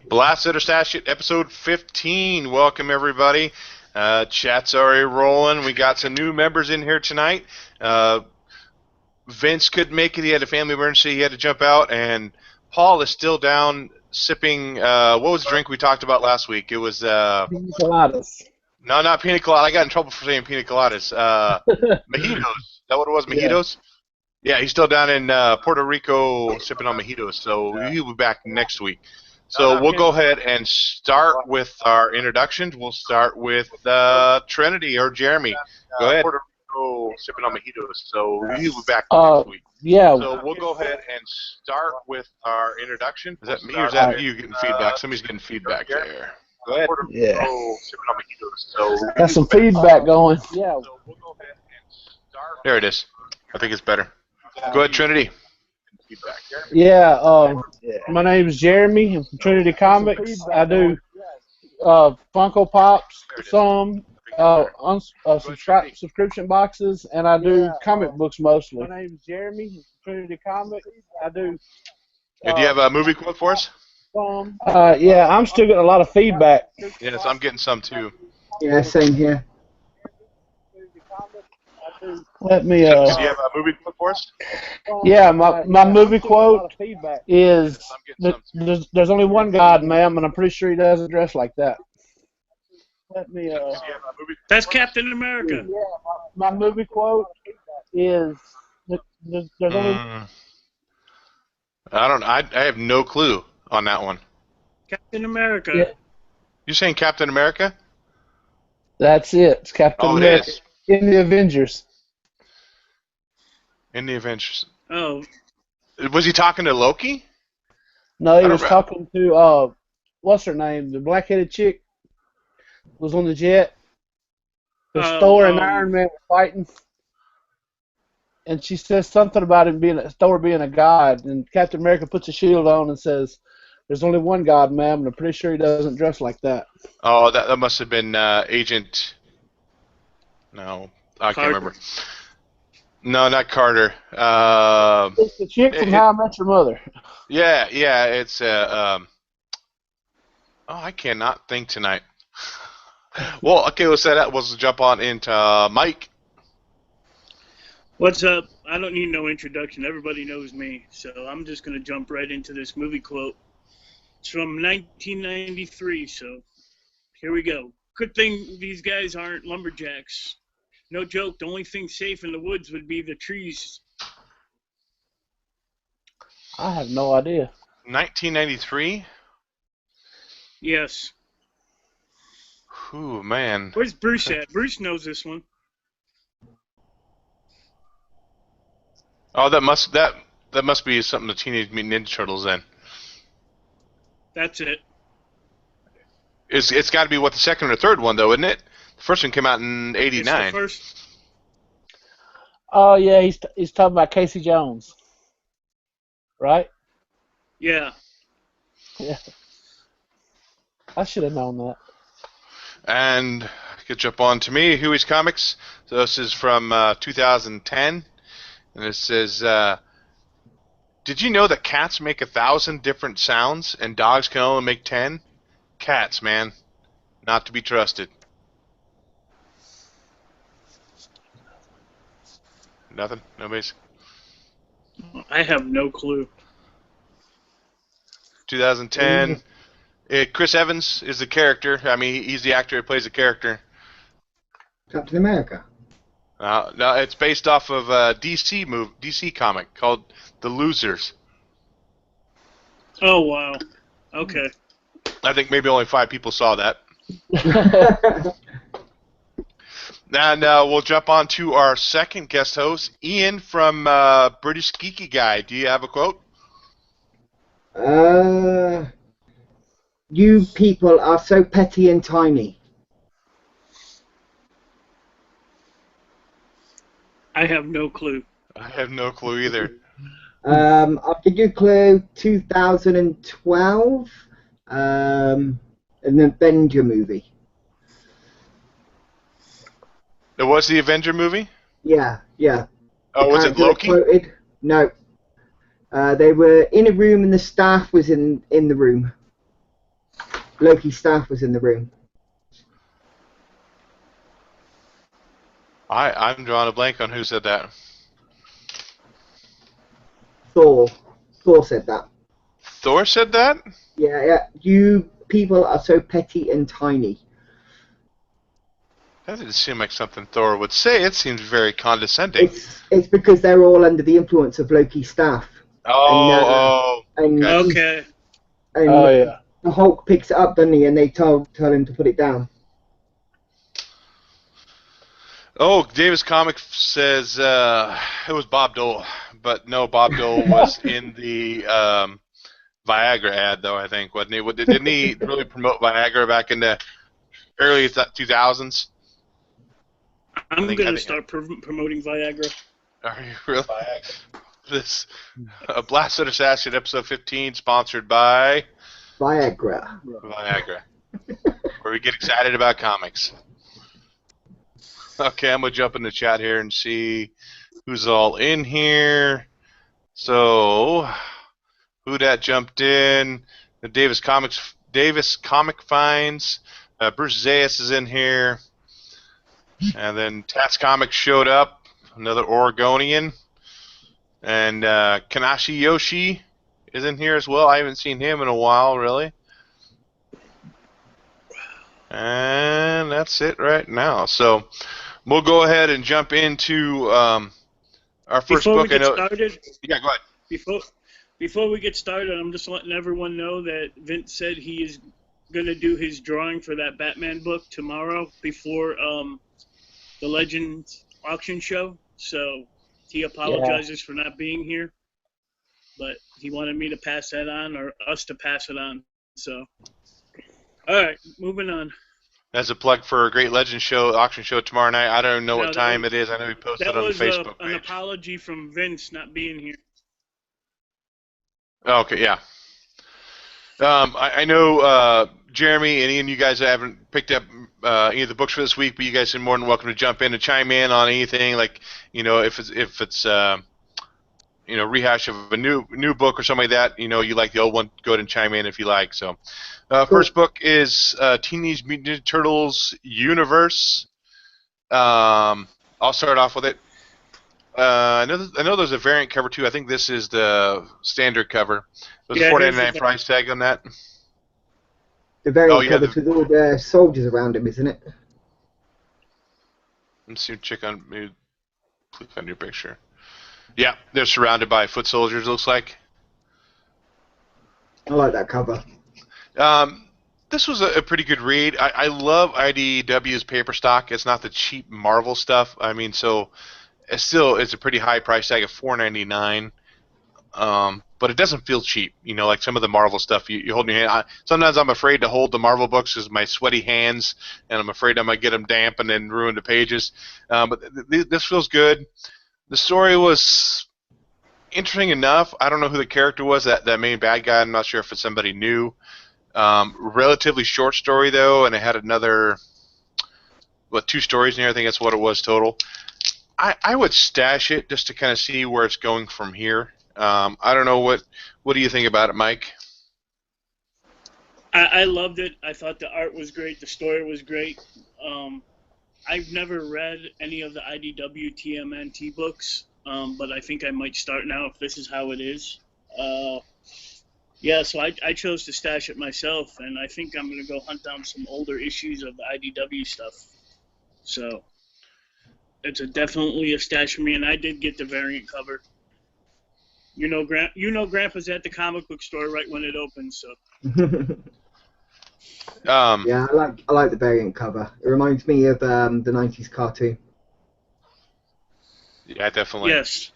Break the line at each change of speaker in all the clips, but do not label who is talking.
Blast It or Stash It, episode 15. Welcome, everybody. Chat's already rolling. We got some new members in here tonight. Vince couldn't make it. He had a family emergency. He had to jump out. And Paul is still down sipping, what was the drink we talked about last week? It was...
Pina coladas.
No, not pina colada. I got in trouble for saying pina coladas. Mojitos. Is that what it was, mojitos? Yeah, he's still down in Puerto Rico sipping on mojitos. So he'll be back next week. So we'll go ahead and start with our introductions. We'll start with Trinity or Jeremy. Go ahead. Puerto Rico sipping on mojitos. So he'll be back next week.
Yeah.
So we'll go ahead and start with our introduction. Is that me or is that you getting feedback? Somebody's getting feedback there. Go ahead.
Yeah. Got some feedback going. Yeah.
There it is. I think it's better. Go ahead, Trinity.
Yeah. My name is Jeremy. I'm from Trinity Comics. I do Funko Pops, some subscription boxes, and I do comic books mostly. My name is Jeremy. I'm from Trinity Comics. I do.
Do you have a movie quote for us?
Yeah, I'm still getting a lot of feedback.
Yes, I'm getting some too.
Yeah, same here.
Let me.
Do you have a movie quote for us?
Yeah, my movie quote is there's only one God, ma'am, and I'm pretty sure he doesn't dress like that. Let me.
That's Captain America.
Yeah, my movie quote is there's only.
I have no clue on that one.
Captain America.
Yeah.
You saying Captain America?
That's it. It's Captain America.
It is.
In the Avengers.
In the Avengers.
Oh.
Was he talking to Loki?
No, he was talking to what's her name? The black-headed chick was on the jet. Thor and Iron Man were fighting. And she says something about him Thor being a god, and Captain America puts a shield on and says, "There's only one God, ma'am, and I'm pretty sure he doesn't dress like that."
Oh, that must have been Agent. No, I can't remember. No, not Carter.
It's the chick from How I Met Your Mother.
Yeah, it's I cannot think tonight. Well, okay, let's say that. We'll jump on into Mike.
What's up? I don't need no introduction. Everybody knows me, so I'm just going to jump right into this movie quote. It's from 1993, so here we go. Good thing these guys aren't lumberjacks. No joke, the only thing safe in the woods would be the trees.
I have no idea.
1993?
Yes.
Ooh, man.
Where's Bruce at? Bruce knows this one.
Oh, that must be something the Teenage Mutant Ninja Turtles then.
That's it.
It's got to be the second or third one though, isn't it? The first one came out in '89.
It's the first.
Oh yeah, he's talking about Casey Jones, right?
Yeah.
Yeah. I should have known that.
And get jump on to me, Huey's Comics. So this is from 2010. And it says, did you know that cats make 1,000 different sounds and dogs can only make 10? Cats, man. Not to be trusted. Nothing? Nobody's?
I have no clue.
2010. Chris Evans is the character. I mean, he's the actor who plays the character.
Captain America.
No, it's based off of a DC comic called The Losers.
Oh, wow. Okay.
I think maybe only 5 people saw that. And we'll jump on to our second guest host, Ian from British Geeky Guy. Do you have a quote?
You people are so petty and tiny.
I have no clue.
I have no clue either.
I'll give you a clue. 2012, an Avenger movie.
It was the Avenger movie?
Yeah.
Oh, was it Loki?
Quoted, no. They were in a room and the staff was in the room. Loki's staff was in the room.
I'm drawing a blank on who said that.
Thor. Thor said that.
Thor said that?
Yeah. You people are so petty and tiny.
That didn't seem like something Thor would say. It seems very condescending.
It's because they're all under the influence of Loki's staff.
Okay.
And
Oh yeah.
the Hulk picks it up, doesn't he? And they tell him to put it down.
Oh, Davis Comic says it was Bob Dole, but no, Bob Dole was in the Viagra ad, though, I think, wasn't he? Didn't he really promote Viagra back in the early 2000s?
I'm going to start promoting Viagra.
Are you really? This Blasted Assassin episode 15, sponsored by
Viagra.
Viagra, where we get excited about comics. Okay, I'm going to jump in the chat here and see who's all in here. So, who that jumped in? The Davis Comic Finds. Bruce Zayas is in here. And then Tats Comics showed up, another Oregonian. And Kanashi Yoshi is in here as well. I haven't seen him in a while, really. And that's it right now. So we'll go ahead and jump into our first book.
Before we get started,
yeah, go ahead.
Before we get started, I'm just letting everyone know that Vince said he is going to do his drawing for that Batman book tomorrow before the Legends auction show. So he apologizes for not being here, but he wanted me to pass that on, or us to pass it on. So, all right, moving on.
That's a plug for a great Legends show, auction show tomorrow night. I don't know what time it is. I know he posted it on the Facebook page.
An apology from Vince not being here.
Okay, yeah. I know Jeremy and Ian, you guys haven't picked up any of the books for this week, but you guys are more than welcome to jump in and chime in on anything. Like, if it's rehash of a new book or something like that, you like the old one, go ahead and chime in if you like. So, first book is Teenage Mutant Ninja Turtles Universe. I'll start off with it. I know there's a variant cover too. I think this is the standard cover. There's a $4.99 price tag on that.
The variant cover with all the soldiers around him, isn't it?
Let's see. Click on your picture. Yeah, they're surrounded by foot soldiers. Looks like.
I like that cover.
This was a pretty good read. I love IDW's paper stock. It's not the cheap Marvel stuff. I mean, so. It's a pretty high price tag of $4.99, but it doesn't feel cheap. Like some of the Marvel stuff, you hold in your hand. Sometimes I'm afraid to hold the Marvel books because my sweaty hands, and I'm afraid I might get them damp and then ruin the pages. But this feels good. The story was interesting enough. I don't know who the character was, that main bad guy. I'm not sure if it's somebody new. Relatively short story, though, and it had another, 2 stories in here. I think that's what it was total. I would stash it just to kind of see where it's going from here. I don't know, what do you think about it, Mike?
I loved it. I thought the art was great. The story was great. I've never read any of the IDW TMNT books, but I think I might start now if this is how it is. So I chose to stash it myself, and I think I'm going to go hunt down some older issues of the IDW stuff. So it's definitely a stash for me, and I did get the variant cover. Grandpa's at the comic book store right when it opens. So.
Yeah, I like the variant cover. It reminds me of the '90s cartoon.
Yeah, definitely.
Yes.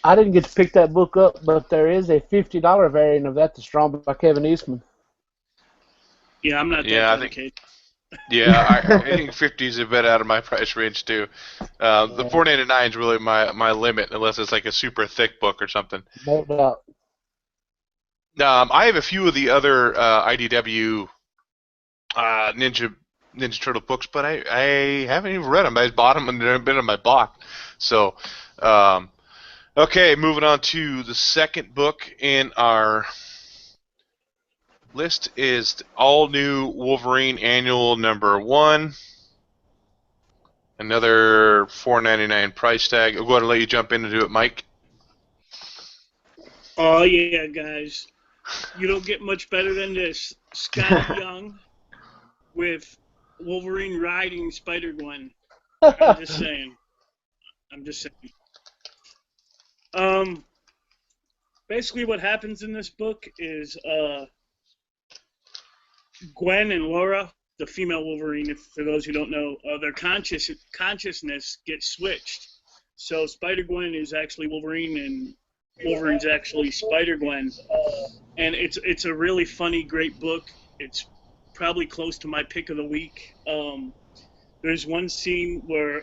I didn't get to pick that book up, but there is a $50 variant of that that's drawn by Kevin Eastman.
Yeah, I'm not that dedicated.
Yeah, I think 50 is a bit out of my price range too. The $4.99 is really my limit, unless it's like a super thick book or something.
No doubt.
I have a few of the other IDW Ninja Turtle books, but I haven't even read them. I bought them and they've been in my block. So, okay, moving on to the second book in our list is all new Wolverine annual number 1. Another $4.99 price tag. I'll go ahead and let you jump in and do it, Mike.
Oh yeah, guys, you don't get much better than this. Scott Young with Wolverine riding Spider-Gwen. I'm just saying. Basically what happens in this book is Gwen and Laura, the female Wolverine, for those who don't know, their consciousness gets switched. So Spider-Gwen is actually Wolverine and Wolverine's actually Spider-Gwen. And it's a really funny, great book. It's probably close to my pick of the week. There's one scene where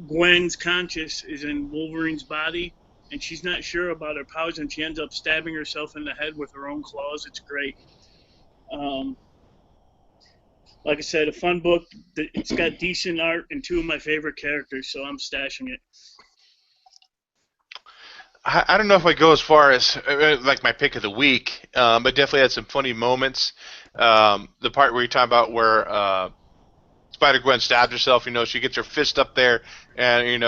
Gwen's conscious is in Wolverine's body, and she's not sure about her powers, and she ends up stabbing herself in the head with her own claws. It's great. Like I said, a fun book. It's got decent art and 2 of my favorite characters, so I'm stashing it.
I don't know if I go as far as like my pick of the week, but definitely had some funny moments. The part where you talk about where Spider-Gwen stabs herself, she gets her fist up there, and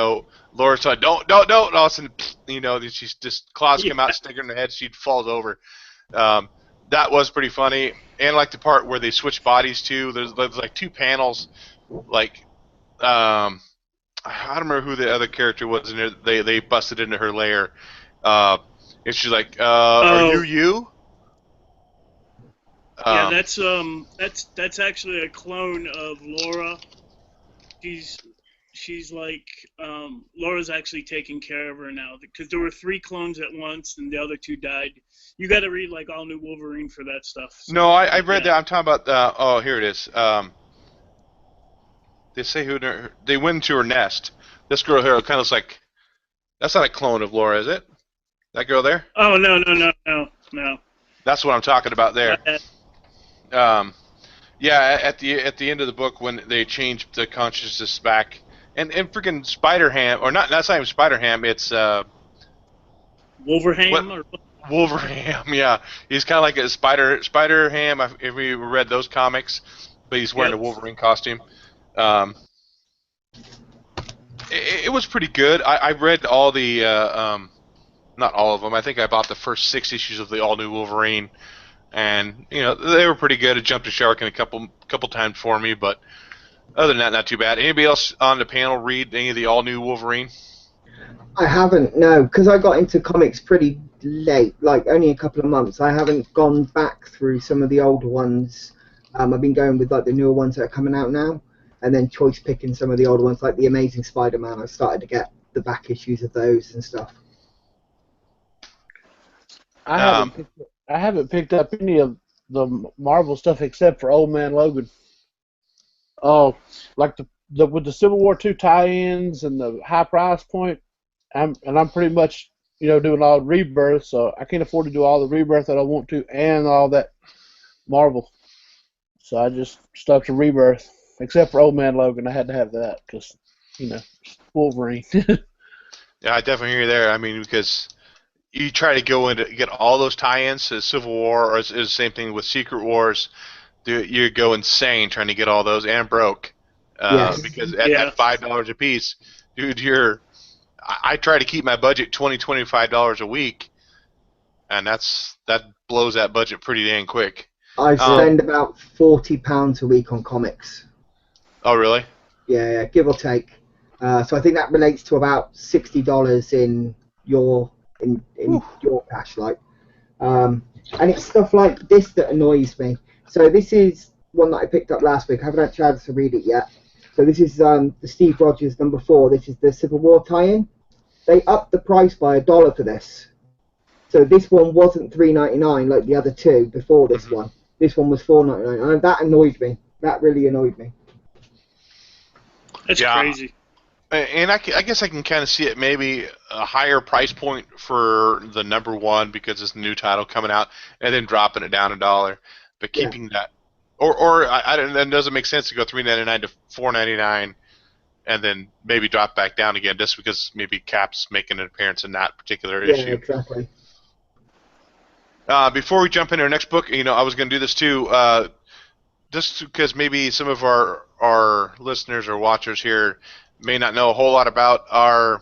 Laura's like, don't, and all of a sudden, she's just claws come out, stick her in the head, she falls over. That was pretty funny, and like the part where they switch bodies too. There's like 2 panels, like I don't remember who the other character was in there. They busted into her lair, and she's like, "Are you?"
Yeah, that's actually a clone of Laura. She's like Laura's actually taking care of her now because there were 3 clones at once and the other 2 died. You got to read like All New Wolverine for that stuff. So,
no, I read that. I'm talking about. Oh, here it is. They say they went into her nest. This girl here kind of looks like. That's not a clone of Laura, is it? That girl there?
Oh no.
That's what I'm talking about there. Yeah, at the end of the book when they change the consciousness back, and freaking Spider-Ham, or not? That's not even Spider-Ham. It's
Wolverham.
Wolverham. Yeah, he's kind of like a Spider-Ham. If we read those comics, but he's wearing a Wolverine costume. It was pretty good. I read all the not all of them. I think I bought the first 6 issues of the All New Wolverine. And they were pretty good. It jumped a shark in a couple times for me, but other than that, not too bad. Anybody else on the panel read any of the all new Wolverine?
I haven't, no, because I got into comics pretty late, like only a couple of months. I haven't gone back through some of the older ones. I've been going with like the newer ones that are coming out now, and then choice picking some of the older ones, like the Amazing Spider-Man. I started to get the back issues of those and stuff.
I haven't picked up any of the Marvel stuff except for Old Man Logan. Oh, like with the Civil War II tie-ins and the high price point, I'm pretty much doing all Rebirth, so I can't afford to do all the Rebirth that I want to and all that Marvel. So I just stuck to Rebirth, except for Old Man Logan. I had to have that because Wolverine.
Yeah, I definitely hear you there. I mean, because you try to go in to get all those tie-ins to Civil War, or it's the same thing with Secret Wars. You go insane trying to get all those, and broke.
Yes.
Because at $5 a piece, dude, I try to keep my budget $25 a week, and that blows that budget pretty dang quick.
I spend about £40 a week on comics.
Oh, really?
Yeah, give or take. So I think that relates to about $60 in your cash, like. And it's stuff like this that annoys me. So this is one that I picked up last week. I haven't had a chance to read it yet. So this is the Steve Rogers number 4. This is the Civil War tie-in. They upped the price by $1 for this. So this one wasn't $3.99 like the other 2 before this one. This one was $4.99, and that annoyed me. That really annoyed me.
That's crazy.
And I guess I can kind of see it maybe a higher price point for the number 1 because it's a new title coming out, and then dropping it down $1. But keeping that, or I don't. It doesn't make sense to go $3.99 to $4.99, and then maybe drop back down again just because maybe Cap's making an appearance in that particular issue.
Yeah, exactly.
Before we jump into our next book, I was going to do this too, just because maybe some of our listeners or watchers here may not know a whole lot about our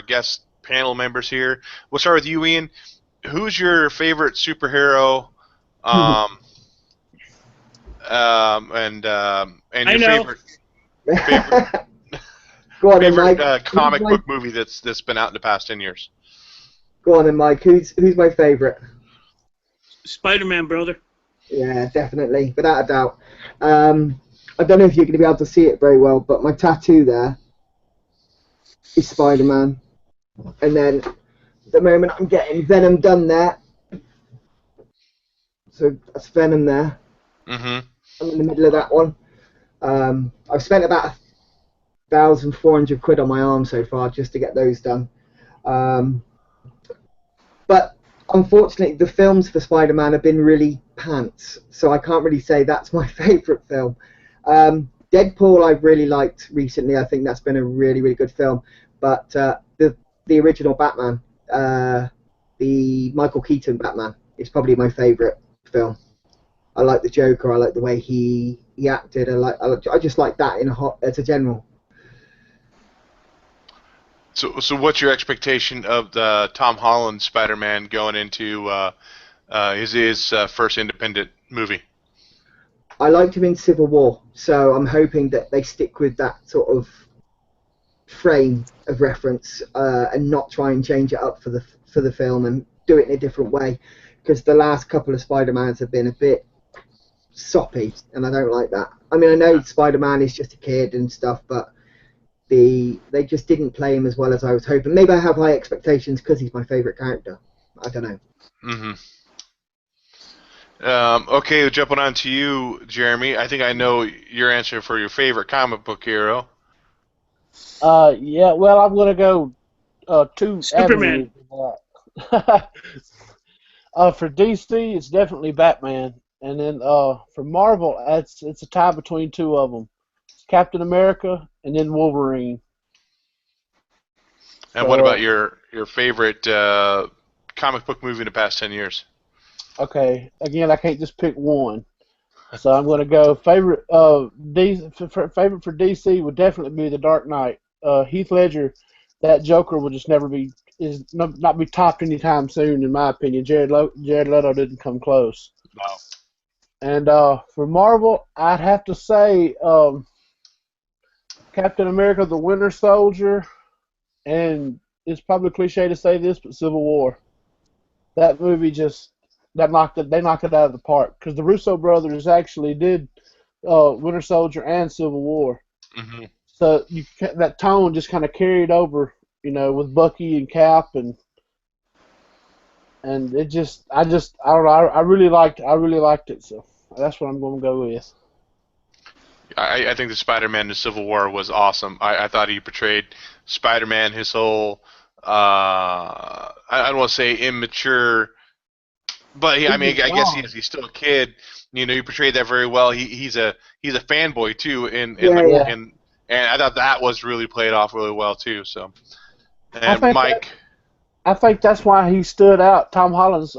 guest panel members here. We'll start with you, Ian. Who's your favorite superhero? And your favorite
Go on then,
favorite
Mike.
comic book movie that's been out in the past 10 years?
Go on then, Mike. Who's my favorite?
Spider-Man, brother.
Yeah, definitely, without a doubt. I don't know if you're going to be able to see it very well, but my tattoo there is Spider-Man. And then at the moment I'm getting Venom done there. So that's Venom there.
Mm-hmm.
I'm in the middle of that one. I've spent about 1,400 quid on my arm so far just to get those done. But unfortunately, the films for Spider-Man have been really pants, so I can't really say that's my favourite film. Deadpool I've really liked recently. I think that's been a really, really good film. But the original Batman, the Michael Keaton Batman, is probably my favourite film. I like the Joker. I like the way he acted. I just like that as a general.
So what's your expectation of the Tom Holland Spider-Man going into his first independent movie?
I liked him in Civil War, so I'm hoping that they stick with that sort of frame of reference and not try and change it up for the film and do it in a different way, because the last couple of Spider-Mans have been a bit soppy, and I don't like that. I mean, I know Spider-Man is just a kid and stuff, but they just didn't play him as well as I was hoping. Maybe I have high expectations because he's my favourite character. I don't know.
Mm-hmm. Okay, jumping on to you, Jeremy. I think I know your answer for your favorite comic book hero.
Yeah, well, I'm going to go two
Superman.
avenues. For DC, it's definitely Batman. And then for Marvel, it's a tie between two of them. It's Captain America and then Wolverine.
And what about your favorite comic book movie in the past 10 years?
Okay, again, I can't just pick one. So I'm going to go favorite for DC would definitely be The Dark Knight. Heath Ledger, that Joker will just not be topped anytime soon, in my opinion. Jared Leto didn't come close.
No.
And for Marvel, I'd have to say Captain America: The Winter Soldier, and it's probably cliche to say this, but Civil War. That movie they knocked it out of the park, because the Russo brothers actually did Winter Soldier and Civil War.
Mm-hmm.
So that tone just kind of carried over, with Bucky and Cap, and it just I don't know, I really liked it, so that's what I'm going to go with.
I think the Spider-Man in Civil War was awesome. I thought he portrayed Spider-Man, his whole I don't want to say immature, but I guess he's still a kid. He portrayed that very well. He's a fanboy too, and I thought that was really played off really well too. So, and Mike,
I think that's why he stood out. Tom Holland's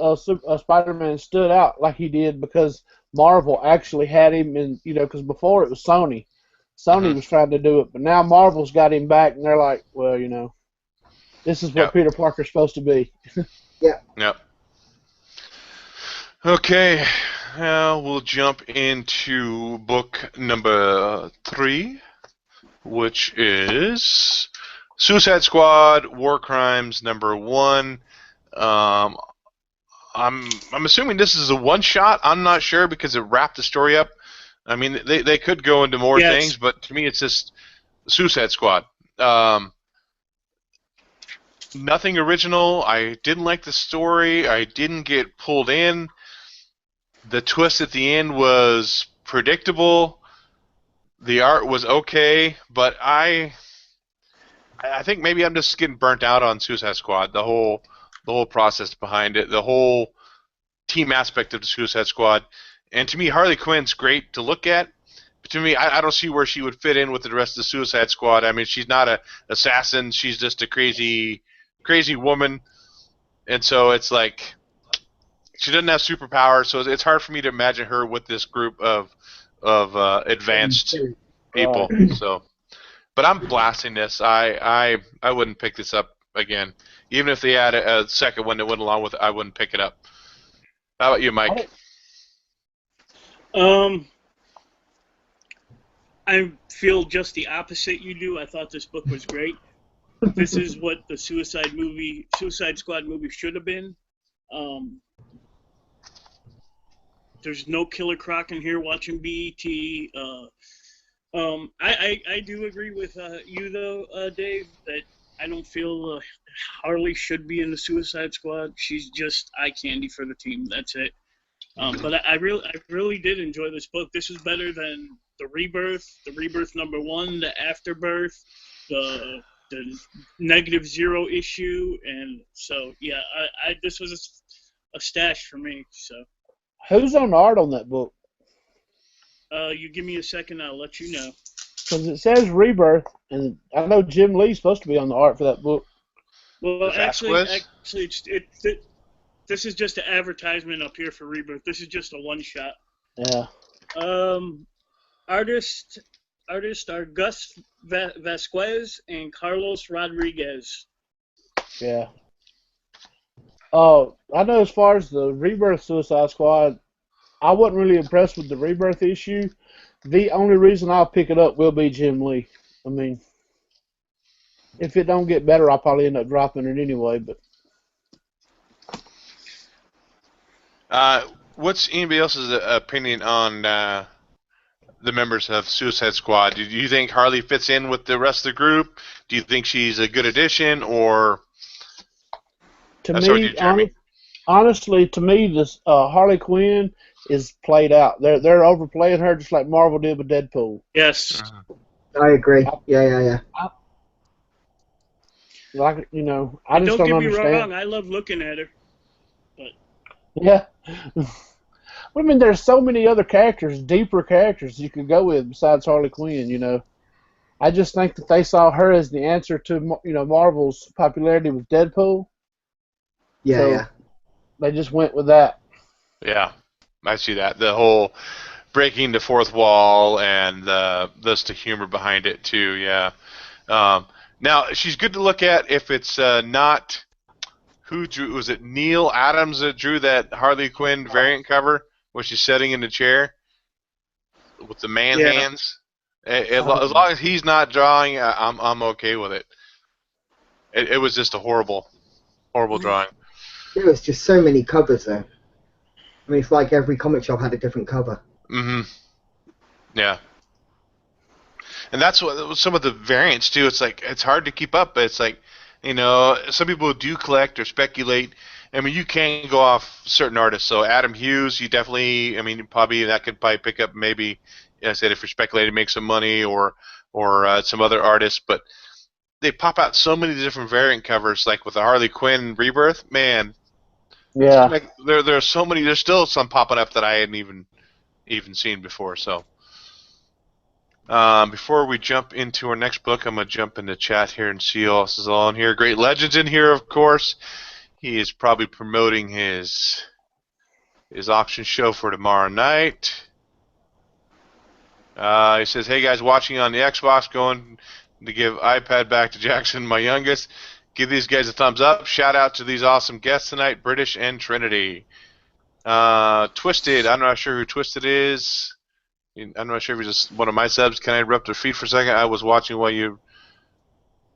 Spider-Man stood out like he did, because Marvel actually had him in, because before it was Sony. Sony was trying to do it, but now Marvel's got him back, and they're like, well, this is what Peter Parker's supposed to be.
Yeah.
Yep. Okay, now we'll jump into book number 3, which is Suicide Squad: War Crimes #1. I'm assuming this is a one-shot. I'm not sure because it wrapped the story up. I mean, they could go into more things, but to me, it's just Suicide Squad. Nothing original. I didn't like the story. I didn't get pulled in. The twist at the end was predictable. The art was okay, but I think maybe I'm just getting burnt out on Suicide Squad. The whole process behind it, the whole team aspect of the Suicide Squad. And to me, Harley Quinn's great to look at. But to me, I don't see where she would fit in with the rest of the Suicide Squad. I mean, she's not an assassin. She's just a crazy woman. And so it's like, she doesn't have superpowers, so it's hard for me to imagine her with this group of advanced people. So, but I'm blasting this. I wouldn't pick this up again, even if they had a second one that went along with it. I wouldn't pick it up. How about you, Mike?
I feel just the opposite you do. I thought this book was great. This is what the Suicide Squad movie should have been. There's no Killer Croc in here watching BET. I do agree with you though, Dave, that I don't feel Harley should be in the Suicide Squad. She's just eye candy for the team. That's it. But I really did enjoy this book. This is better than the Rebirth #1, the Afterbirth, the -0 issue, and so yeah, this was a stash for me. So
who's on art on that book?
You give me a second, I'll let you know.
Because it says Rebirth, and I know Jim Lee's supposed to be on the art for that book.
Well, actually, this is just an advertisement up here for Rebirth. This is just a one shot.
Yeah.
Artists are Gus Vasquez and Carlos Rodriguez.
Yeah. I know as far as the Rebirth Suicide Squad, I wasn't really impressed with the Rebirth issue. The only reason I'll pick it up will be Jim Lee. I mean, if it don't get better, I'll probably end up dropping it anyway. But
what's anybody else's opinion on the members of Suicide Squad? Do you think Harley fits in with the rest of the group? Do you think she's a good addition, or
to me, honestly, to me, this Harley Quinn is played out. They're overplaying her just like Marvel did with Deadpool.
Yes.
I agree. Yeah.
Like, you know, I just don't understand.
Don't get me wrong, I love looking at her. But
yeah. I mean, there's so many other characters, deeper characters you could go with besides Harley Quinn, you know. I just think that they saw her as the answer to, you know, Marvel's popularity with Deadpool.
Yeah.
They just went with that.
Yeah, I see that. The whole breaking the fourth wall and the humor behind it too. Yeah. Now she's good to look at if it's not who drew. Was it Neil Adams that drew that Harley Quinn variant cover where she's sitting in the chair with the man hands? As long as he's not drawing, I'm okay with it. It was just a horrible drawing.
There was just so many covers though. I mean, it's like every comic shop had a different cover.
Mm-hmm. Yeah. And that's what some of the variants too. It's like it's hard to keep up. But it's like, you know, some people do collect or speculate. I mean, you can go off certain artists. So Adam Hughes, you definitely. I mean, that could probably pick up maybe. As I said, if you're speculating, make some money or some other artists. But they pop out so many different variant covers, like with the Harley Quinn Rebirth. Man.
Yeah.
Like, there are so many. There's still some popping up that I hadn't even seen before. So. Before we jump into our next book, I'm going to jump into chat here and see who else is all in here. Great Legends in here, of course. He is probably promoting his auction show for tomorrow night. He says, hey guys, watching on the Xbox, going to give iPad back to Jackson, my youngest. Give these guys a thumbs up. Shout out to these awesome guests tonight, British and Trinity. Twisted, I'm not sure who Twisted is. I'm not sure if he's just one of my subs. Can I interrupt your feed for a second? I was watching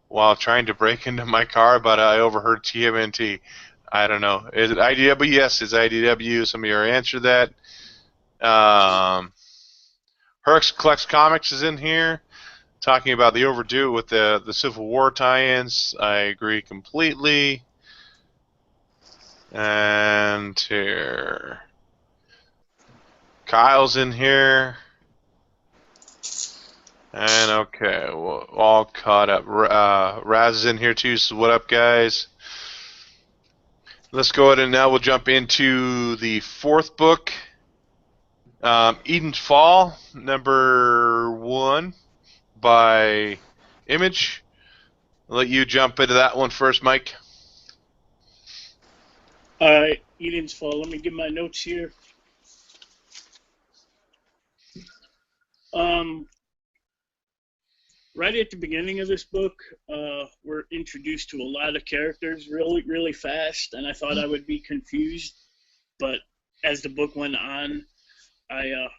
while trying to break into my car, but I overheard TMNT. I don't know. Is it IDW? Yes, it's IDW. Some of you already answered that. Herx Collects Comics is in here, talking about the overdue with the Civil War tie-ins. I agree completely. And here, Kyle's in here. And okay, we're all caught up. Raz is in here too, so what up, guys? Let's go ahead and now we'll jump into the fourth book, Eden's Fall, #1 by Image. I'll let you jump into that one first, Mike.
All right. Eden's Fall. Let me get my notes here. Right at the beginning of this book, we're introduced to a lot of characters really, really fast, and I thought I would be confused, but as the book went on, I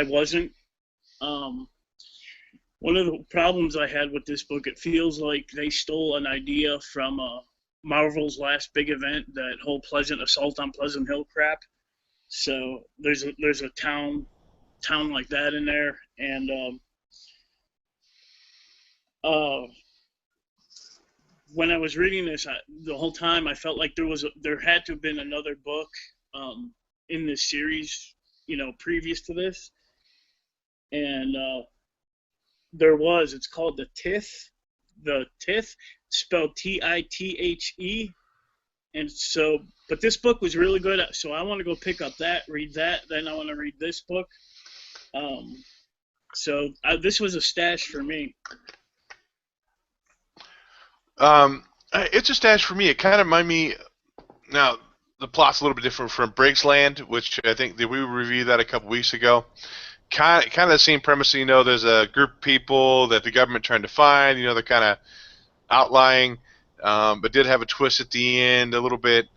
wasn't. One of the problems I had with this book, it feels like they stole an idea from Marvel's last big event, that whole Pleasant Assault on Pleasant Hill crap. So there's a town like that in there, and when I was reading this, the whole time I felt like there had to have been another book in this series, previous to this, and there was. It's called The Tithe. The Tithe, spelled Tithe, and so. But this book was really good, so I want to go pick up that, read that, then I want to read this book. So this was a stash for me.
It's a stash for me. It kind of reminded me. Now the plot's a little bit different from Briggs Land, which I think we reviewed that a couple weeks ago. Kind of the same premise. There's a group of people that the government trying to find. They're kind of outlying, but did have a twist at the end a little bit.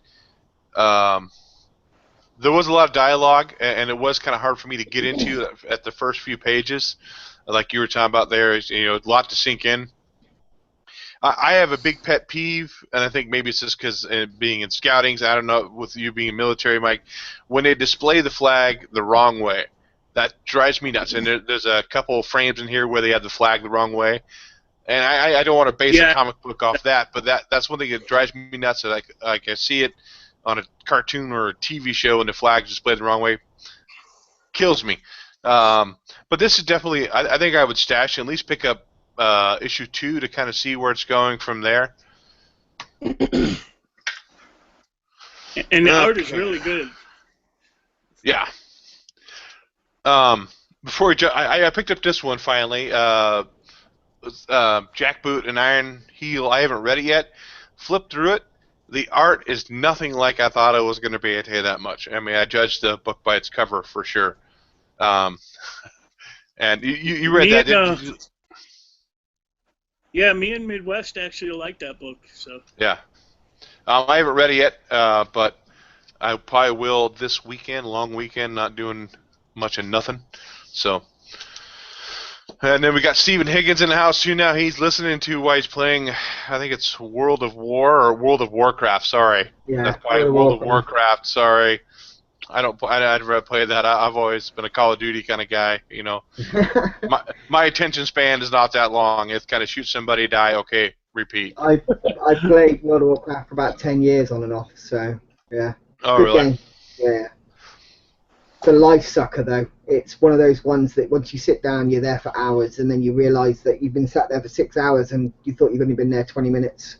There was a lot of dialogue, and it was kind of hard for me to get into at the first few pages. Like you were talking about there, a lot to sink in. I have a big pet peeve, and I think maybe it's just because being in scoutings, I don't know, with you being military, Mike, when they display the flag the wrong way, that drives me nuts. And there's a couple of frames in here where they have the flag the wrong way, and I don't want to base a comic book off that, but that's one thing that drives me nuts. Like I see it on a cartoon or a TV show and the flag's displayed the wrong way, kills me. But this is definitely, I think I would stash and at least pick up issue 2 to kind of see where it's going from there.
And the art is really good.
Yeah. Before we I picked up this one finally. Jackboot and Iron Heel. I haven't read it yet. Flipped through it. The art is nothing like I thought it was going to be. I tell you that much. I mean, I judged the book by its cover for sure. And you read that, didn't you?
Yeah, me and Midwest actually like that book. So. Yeah.
I haven't read it yet, but I probably will this weekend, long weekend, not doing much of nothing. So. And then we got Stephen Higgins in the house too now. He's listening to while he's playing, I think it's World of War or World of Warcraft, sorry.
Yeah,
that's probably World of Warcraft, sorry. I'd never played that. I've always been a Call of Duty kind of guy, my attention span is not that long. It's kind of shoot somebody, die, okay, repeat.
I played World of Warcraft for about 10 years on and off, so yeah.
Oh,
good
really?
Game. Yeah. It's a life sucker, though. It's one of those ones that once you sit down, you're there for hours, and then you realise that you've been sat there for 6 hours and you thought you've only been there 20 minutes.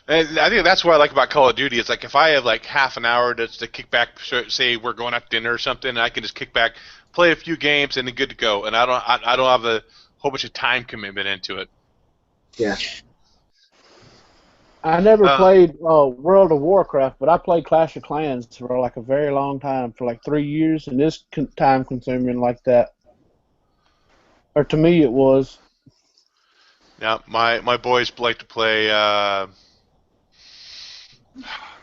And I think that's what I like about Call of Duty. It's like if I have like half an hour to kick back, say we're going out to dinner or something, and I can just kick back, play a few games, and then good to go. And I don't have a whole bunch of time commitment into it.
Yeah.
I never played World of Warcraft, but I played Clash of Clans for like a very long time, for like 3 years, and it's time consuming like that. Or to me, it was.
Yeah, my boys like to play. Man,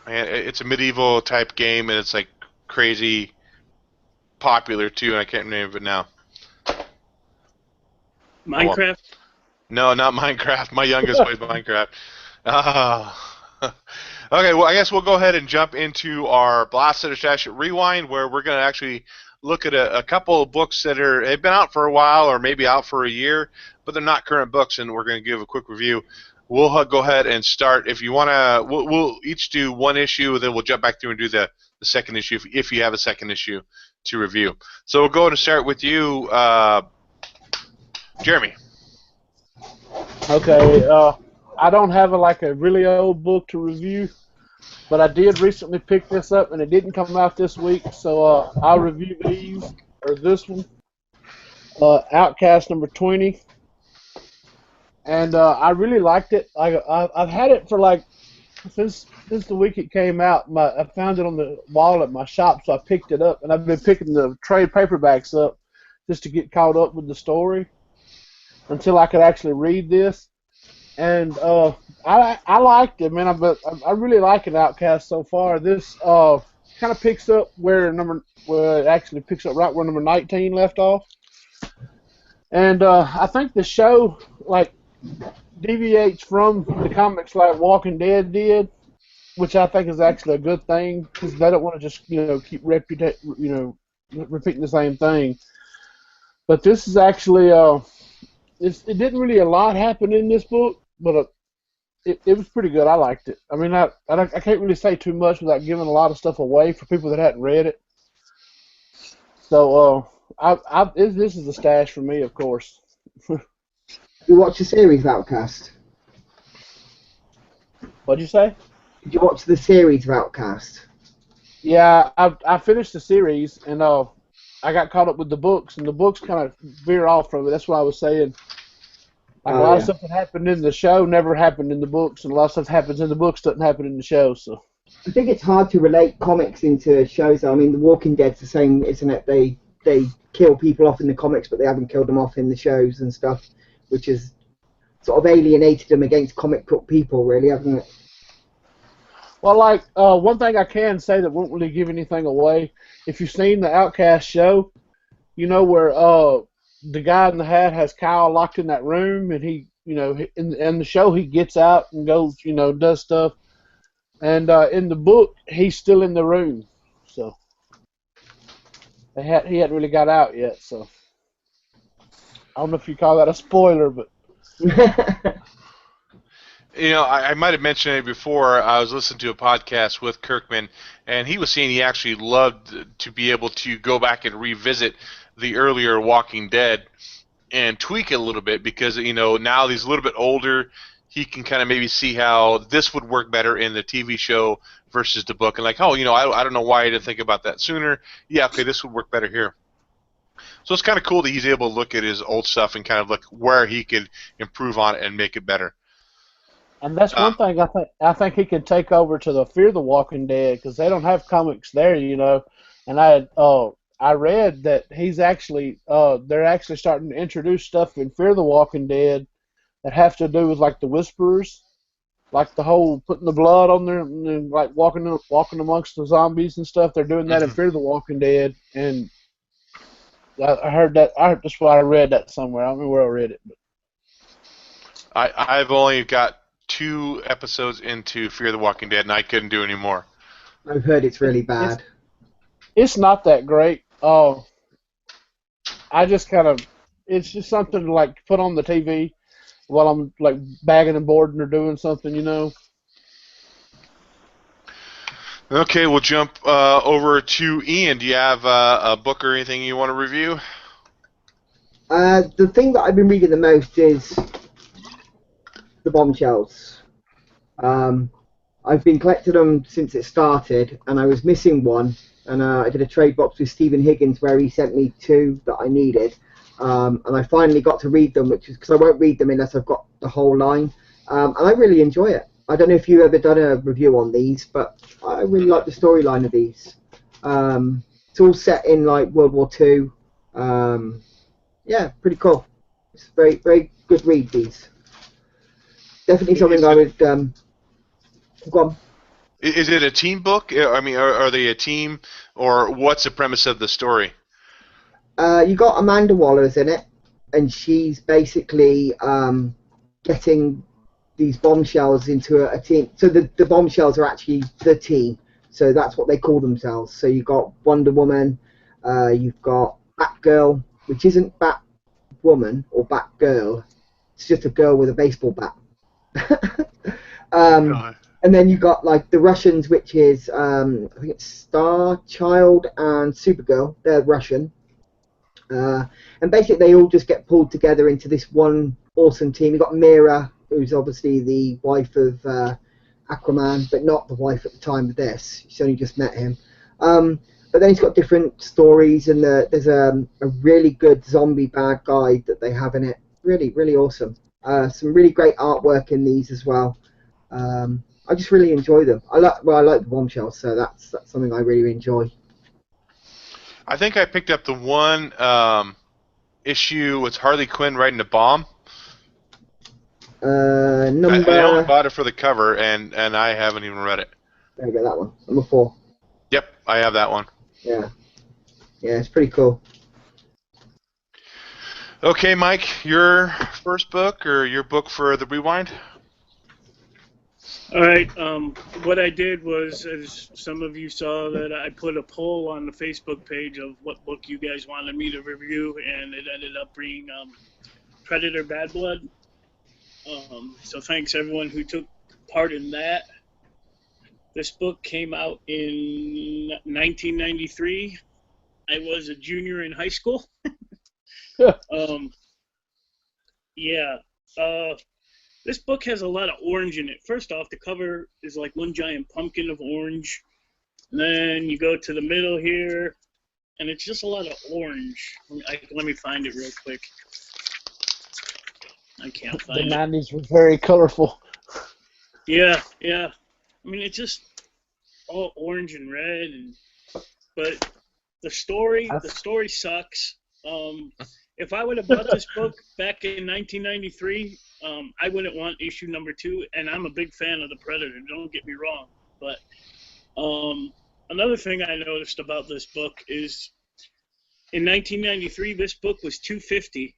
it's a medieval type game, and it's like crazy popular too. And I can't name it now.
Minecraft?
No, not Minecraft. My youngest plays Minecraft. Okay, well, I guess we'll go ahead and jump into our Blasted Stash Rewind, where we're going to actually look at a couple of books that have been out for a while or maybe out for a year, but they're not current books, and we're going to give a quick review. We'll go ahead and start. If you want to, we'll each do one issue, then we'll jump back through and do the second issue if you have a second issue to review. So we'll go ahead and start with you, Jeremy.
Okay, I don't have a really old book to review, but I did recently pick this up, and it didn't come out this week, so I'll review this one, Outcast number 20, and I really liked it. I've had it for since since the week it came out, I found it on the wall at my shop, so I picked it up, and I've been picking the trade paperbacks up just to get caught up with the story until I could actually read this. And I liked it, man. I really like it, Outcast so far. This kind of picks up where it actually picks up right where number 19 left off. And I think the show like deviates from the comics like Walking Dead did, which I think is actually a good thing because they don't want to just keep repeating the same thing. But this is actually it didn't really a lot happen in this book, but it was pretty good. I liked it. I mean, I can't really say too much without giving a lot of stuff away for people that hadn't read it. So this is a stash for me, of course.
You watch the series of Outcast?
What'd you say?
Did you watch the series of Outcast?
Yeah, I finished the series, and I got caught up with the books, and the books kind of veer off from it. That's what I was saying. Like a lot of stuff that happened in the show never happened in the books, and a lot of stuff that happens in the books doesn't happen in the show. So
I think it's hard to relate comics into shows. I mean, The Walking Dead's the same, isn't it? They kill people off in the comics, but they haven't killed them off in the shows and stuff, which has sort of alienated them against comic book people, really, hasn't it?
Well, like, one thing I can say that won't really give anything away, if you've seen the Outcast show, you know where the guy in the hat has Kyle locked in that room, and he, in the show he gets out and goes, does stuff, and in the book he's still in the room, so he hadn't really got out yet, so I don't know if you call that a spoiler, but.
I might have mentioned it before. I was listening to a podcast with Kirkman, and he was saying he actually loved to be able to go back and revisit the earlier Walking Dead and tweak it a little bit because, now that he's a little bit older, he can kind of maybe see how this would work better in the TV show versus the book. And like, I don't know why I didn't think about that sooner. Yeah, okay, this would work better here. So it's kind of cool that he's able to look at his old stuff and kind of look where he could improve on it and make it better.
And that's one thing I think he could take over to the Fear the Walking Dead because they don't have comics there, And I read that he's actually they're actually starting to introduce stuff in Fear the Walking Dead that have to do with like the Whisperers, like the whole putting the blood on there and like walking amongst the zombies and stuff. They're doing that in Fear the Walking Dead, and I heard that. That's why I read that somewhere. I don't know where I read it, but
I've only got 2 episodes into Fear the Walking Dead, and I couldn't do any more.
I've heard it's really bad.
It's not that great. I just it's just something to like put on the TV while I'm like bagging and boarding or doing something,
Okay, we'll jump over to Ian. Do you have a book or anything you want to review?
The thing that I've been reading the most is The Bombshells. I've been collecting them since it started, and I was missing one, and I did a trade box with Stephen Higgins where he sent me 2 that I needed, and I finally got to read them, which is because I won't read them unless I've got the whole line, and I really enjoy it. I don't know if you've ever done a review on these, but I really like the storyline of these. It's all set in like World War II. Yeah, pretty cool. It's a very, very good read, these. Definitely something I would go on.
Is it a team book? I mean, are they a team, or what's the premise of the story?
You got Amanda Waller's in it, and she's basically getting these bombshells into a team. So the bombshells are actually the team. So that's what they call themselves. So you've got Wonder Woman, you've got Batgirl, which isn't Batwoman or Batgirl. It's just a girl with a baseball bat. And then you got like the Russians, which is I think it's Starchild and Supergirl. They're Russian, and basically they all just get pulled together into this one awesome team. You got Mira, who's obviously the wife of Aquaman, but not the wife at the time of this. She's only just met him. But then he's got different stories, and there's a really good zombie bad guy that they have in it. Really, really awesome. Some really great artwork in these as well. I just really enjoy them. I like the Bombshells, so that's something I really enjoy.
I think I picked up the one issue with Harley Quinn riding a bomb. I only bought it for the cover, and I haven't even read it.
There you go, that one. Number 4.
Yep, I have that one.
Yeah. Yeah, it's pretty cool.
Okay, Mike, your first book or your book for the Rewind?
All right. What I did was, as some of you saw, that I put a poll on the Facebook page of what book you guys wanted me to review, and it ended up being Predator: Bad Blood. So thanks everyone who took part in that. This book came out in 1993. I was a junior in high school. Yeah. This book has a lot of orange in it. First off, the cover is like one giant pumpkin of orange. And then you go to the middle here, and it's just a lot of orange. Let me find it real quick. I can't find it.
The 90s were very colorful.
Yeah, yeah. I mean, it's just all orange and red, but the story sucks. If I would have bought this book back in 1993, I wouldn't want issue number 2, and I'm a big fan of the Predator, don't get me wrong. But another thing I noticed about this book is in 1993, this book was $250,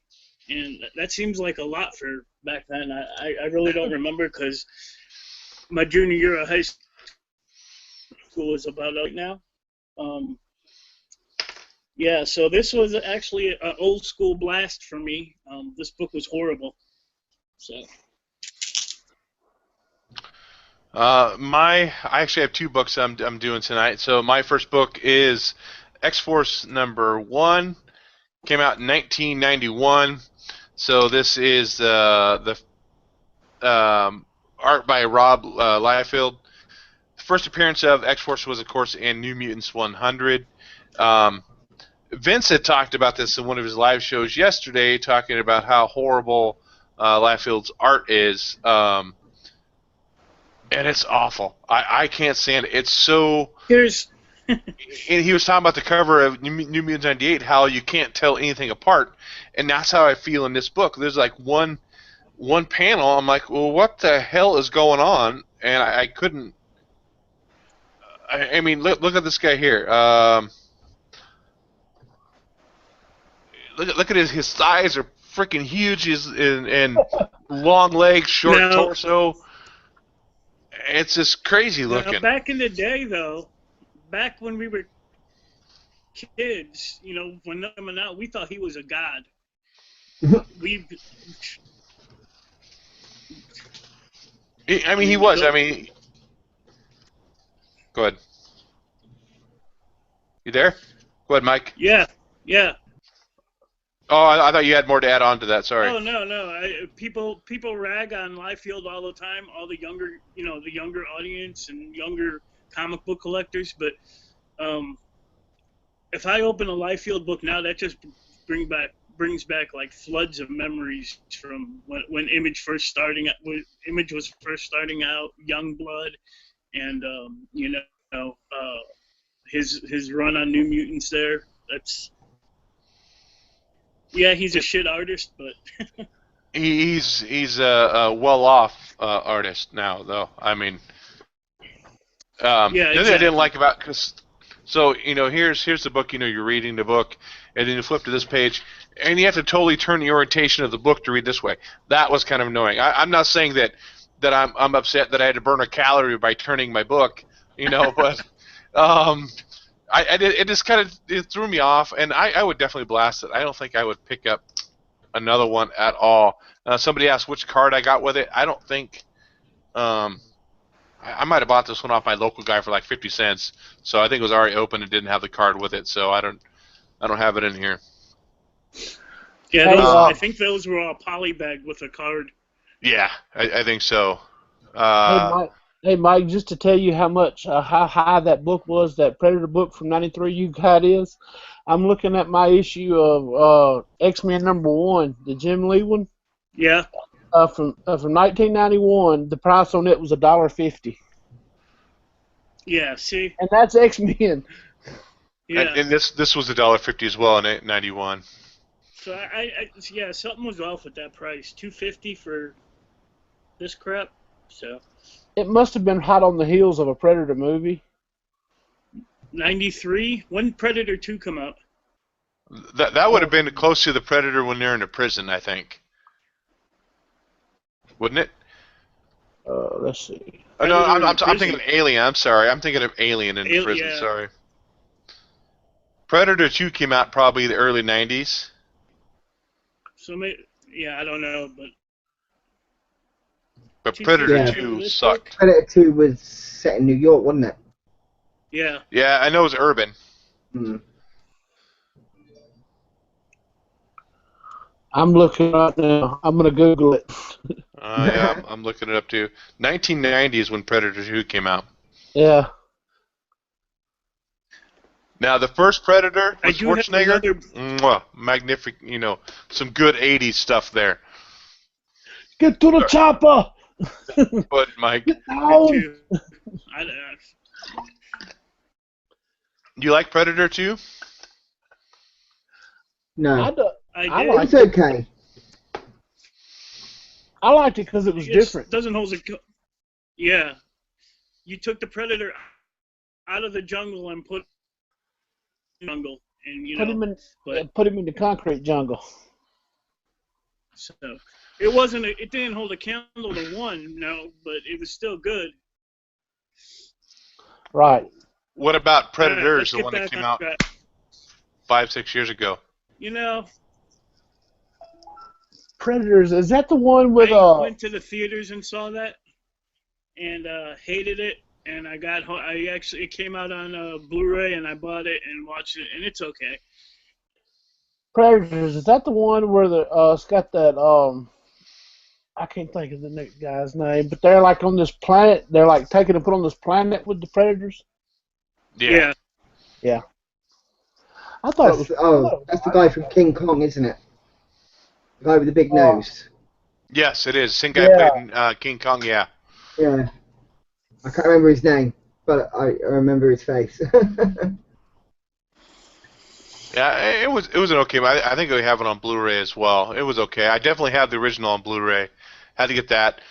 and that seems like a lot for back then. I really don't remember because my junior year of high school is about right now. Yeah, so this was actually an old school blast for me. This book was horrible. So.
I actually have 2 books I'm doing tonight. So my first book is X-Force number 1. Came out in 1991. So this is the art by Rob Liefeld. The first appearance of X-Force was, of course, in New Mutants 100. Vince had talked about this in one of his live shows yesterday, talking about how horrible Liefeld's art is, and it's awful. I can't stand it. It's so.
Here's.
And he was talking about the cover of New Mutants 98, how you can't tell anything apart, and that's how I feel in this book. There's like one panel, I'm like, well, what the hell is going on? And I couldn't. I mean, look at this guy here. Look at his thighs are freaking huge, and long legs, short torso. It's just crazy looking.
Back in the day, though, back when we were kids, when coming out, we thought he was a god.
I mean, he was. I mean, go ahead. You there? Go ahead, Mike.
Yeah, yeah.
Oh, I thought you had more to add on to that. Sorry.
Oh no. People rag on Liefeld all the time. All the younger, the younger audience and younger comic book collectors. But if I open a Liefeld book now, that just brings back like floods of memories from when Image was first starting out, Youngblood, and his run on New Mutants there. Yeah, he's a shit artist, but
he's a well-off artist now, though. I mean,
yeah.
The thing I didn't like about here's the book. You're reading the book, and then you flip to this page, and you have to totally turn the orientation of the book to read this way. That was kind of annoying. I'm not saying that I'm upset that I had to burn a calorie by turning my book, but it just kind of threw me off, and I would definitely blast it. I don't think I would pick up another one at all. Somebody asked which card I got with it. I don't think I might have bought this one off my local guy for like 50 cents. So I think it was already open and didn't have the card with it. So I don't have it in here.
Yeah, I think those were all polybagged with a card.
Yeah, I think so.
Hey Mike, just to tell you how high that book was, that Predator book from '93 you got is, I'm looking at my issue of X-Men #1, the Jim Lee one.
Yeah.
from 1991. The price on it was $1.50,
Yeah, see?
and that's X-Men.
Yeah.
And this was $1.50 as well in '91.
So yeah, something was off with that price. $2.50 for this crap. So
It must have been hot on the heels of a Predator movie.
93. When did Predator 2 come out?
That would have been close to the Predator when they're in a prison, I think. Wouldn't it?
Let's see.
Oh, no,
Predator in
I'm
prison.
thinking Alien. I'm sorry. I'm thinking of Alien in prison.
Yeah.
Sorry. Predator 2 came out probably the early '90s.
So yeah, I don't know,
But
$2.50
Predator
Yeah.
2
this
sucked.
Predator 2 was set in New York, wasn't it?
Yeah.
Yeah, I know it was urban.
Hmm.
I'm looking right now. I'm gonna Google it.
Yeah, I'm looking it up too. 1990 is when Predator 2 came out.
Yeah.
Now, the first Predator
I
with
do have
Schwarzenegger,
another.
magnificent, some good '80s stuff there.
Get to the chopper.
But, Mike,
Get down.
Too.
you like Predator 2?
No.
I
I
did.
It
like
was okay.
I liked it because it was different.
Doesn't hold a. Yeah. You took the Predator out of the jungle and put in the jungle, and
Put him in the concrete jungle.
So it wasn't. It didn't hold a candle to one, no, but it was still good.
Right.
What about
All right,
Predators,
let's
the
get
one that
back
came
on
out
track.
5-6 years ago?
Predators. Is that the one with
I went to the theaters and saw that, and hated it. And it came out on Blu-ray, and I bought it and watched it, and it's okay.
Predators? Is that the one where it's got that I can't think of the guy's name, but they're like on this planet. They're like taken and put on this planet with the Predators.
Yeah.
Yeah. I thought it was.
That's the guy from King Kong, isn't it? The guy with the big nose.
Yes, it is. Same guy played in King Kong, yeah.
Yeah. I can't remember his name, but I remember his face.
Yeah, it was an okay. I think we have it on Blu-ray as well. It was okay. I definitely have the original on Blu-ray. Had to get that.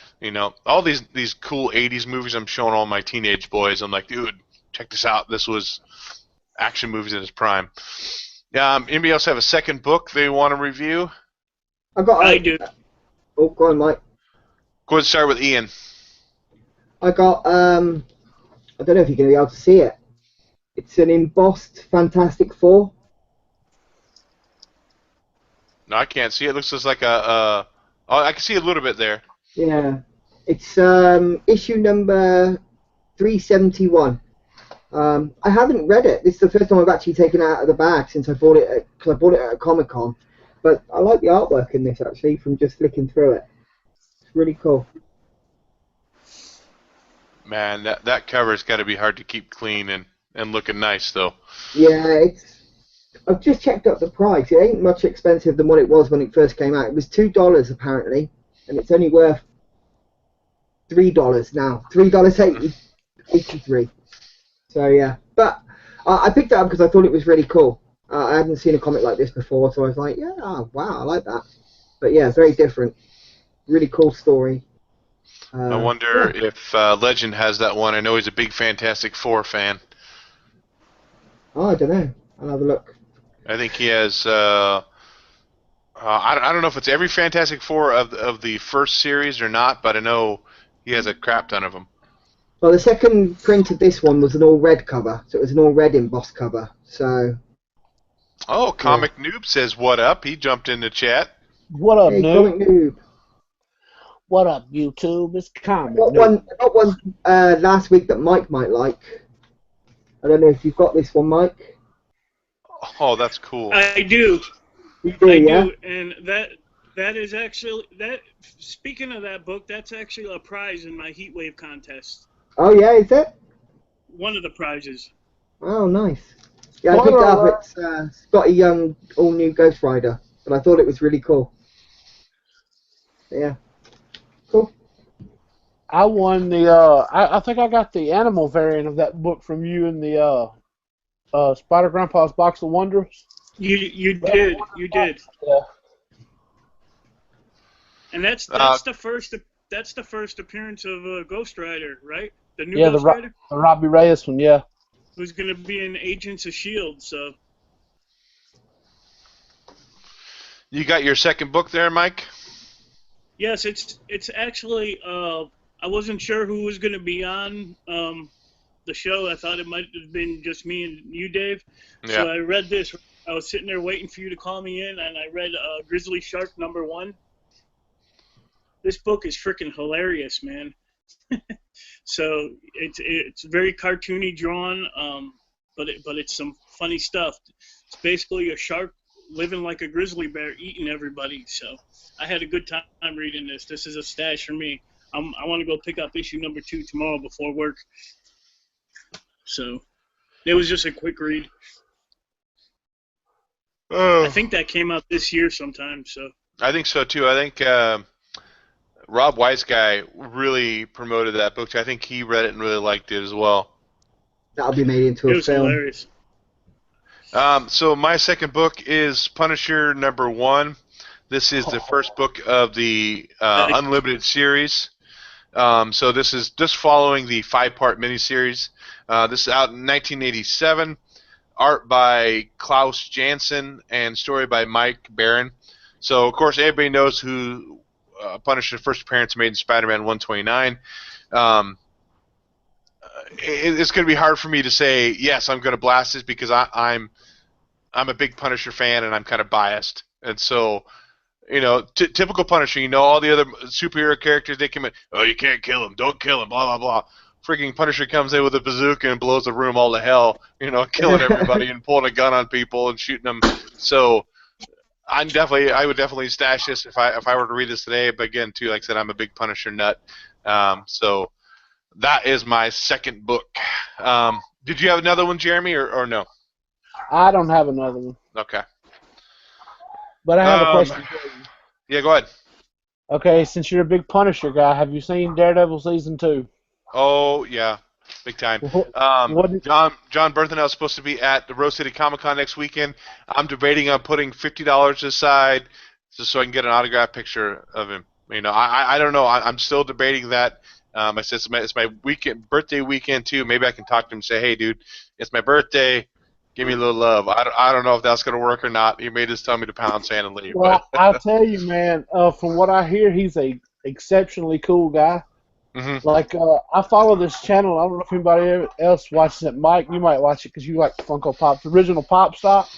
All these cool '80s movies I'm showing all my teenage boys. I'm like, dude, check this out. This was action movies in its prime. Anybody else have a second book they want to review?
I do.
Oh, go on, Mike.
Go ahead and start with Ian.
I got, I don't know if you're going to be able to see it. It's an embossed Fantastic Four.
No, I can't see it. It looks just like oh, I can see a little bit there.
Yeah. It's issue number 371. I haven't read it. This is the first time I've actually taken it out of the bag since I bought it, because I bought it at a Comic-Con. But I like the artwork in this, actually, from just flicking through it. It's really cool.
Man, that cover's got to be hard to keep clean and looking nice, though.
Yeah, I've just checked up the price. It ain't much expensive than what it was when it first came out. It was $2 apparently, and it's only worth $3 now. $3.83. So yeah, but I picked it up because I thought it was really cool. I hadn't seen a comic like this before, so I was like, yeah, wow, I like that. But yeah, very different. Really cool story.
I wonder if Legend has that one. I know he's a big Fantastic Four fan.
Oh, I don't know. I'll have a look.
I think he has. I don't know if it's every Fantastic Four of the first series or not, but I know he has a crap ton of them.
Well, the second print of this one was an all red cover, so it was an all red embossed cover. So.
Oh, Comic Noob says what up. He jumped in the chat.
What up,
Hey,
Noob?
Comic Noob.
What up, YouTube? It's Comic
I got one last week that Mike might like. I don't know if you've got this one, Mike.
Oh, that's cool.
I do.
You do, yeah?
Do, and that is actually that. Speaking of that book, that's actually a prize in my Heatwave contest.
Oh yeah, is it?
One of the prizes.
Oh, nice. Yeah, I picked it up. It's Scotty Young, all new Ghost Rider, but I thought it was really cool. Yeah. Cool.
I won the. I think I got the animal variant of that book from you in the Spider Grandpa's Box of Wonders.
You did.
Yeah.
And that's the first appearance of Ghost Rider, right? The new
Yeah,
Ghost Rider,
the Robbie Reyes one. Yeah.
who's going to be in Agents of Shield. So
You got your second book there, Mike?
yes, it's actually I wasn't sure who was going to be on the show. I thought it might have been just me and you, Dave.
Yeah.
So I read this. I was sitting there waiting for you to call me in, and I read Grizzly Shark #1. This book is freaking hilarious, man. So it's very cartoony drawn, but it's some funny stuff. It's basically a shark living like a grizzly bear, eating everybody. So I had a good time reading this. This is a stash for me. I want to go pick up issue #2 tomorrow before work. So it was just a quick read. I think that came out this year sometime. So
I think so too. I think Rob Weisguy really promoted that book. I think he read it and really liked it as well.
That'll be made into
it
a
was
film.
hilarious.
So my second book is Punisher #1. This is the first book of the Unlimited series. So this is just following the 5-part miniseries. This is out in 1987. Art by Klaus Janson and story by Mike Baron. So, of course, everybody knows who Punisher's first appearance made in Spider-Man 129. It's going to be hard for me to say, yes, I'm going to blast this because I'm a big Punisher fan and I'm kind of biased. And so, you know, typical Punisher, you know, all the other superhero characters, they come in, oh, you can't kill him, don't kill him, blah, blah, blah. Freaking Punisher comes in with a bazooka and blows the room all to hell, you know, killing everybody and pulling a gun on people and shooting them. So I would definitely stash this if I were to read this today. But again, too, like I said, I'm a big Punisher nut. So that is my second book. Did you have another one, Jeremy, or no?
I don't have another one.
Okay.
But I have a question for you.
Yeah, go ahead.
Okay, since you're a big Punisher guy, have you seen Daredevil season 2?
Oh yeah, big time. John Berthenel is supposed to be at the Rose City Comic Con next weekend. I'm debating on putting $50 aside just so I can get an autographed picture of him. You know, I don't know. I'm still debating that. I said it's my birthday weekend too. Maybe I can talk to him and say, hey, dude, it's my birthday. Give me a little love. I don't know if that's gonna work or not. He may just tell me to pound sand and leave.
Well, I'll tell you, man. From what I hear, he's a exceptionally cool guy.
Mm-hmm.
Like, I follow this channel. I don't know if anybody else watches it. Mike, you might watch it because you like Funko Pop's original Pop Stop.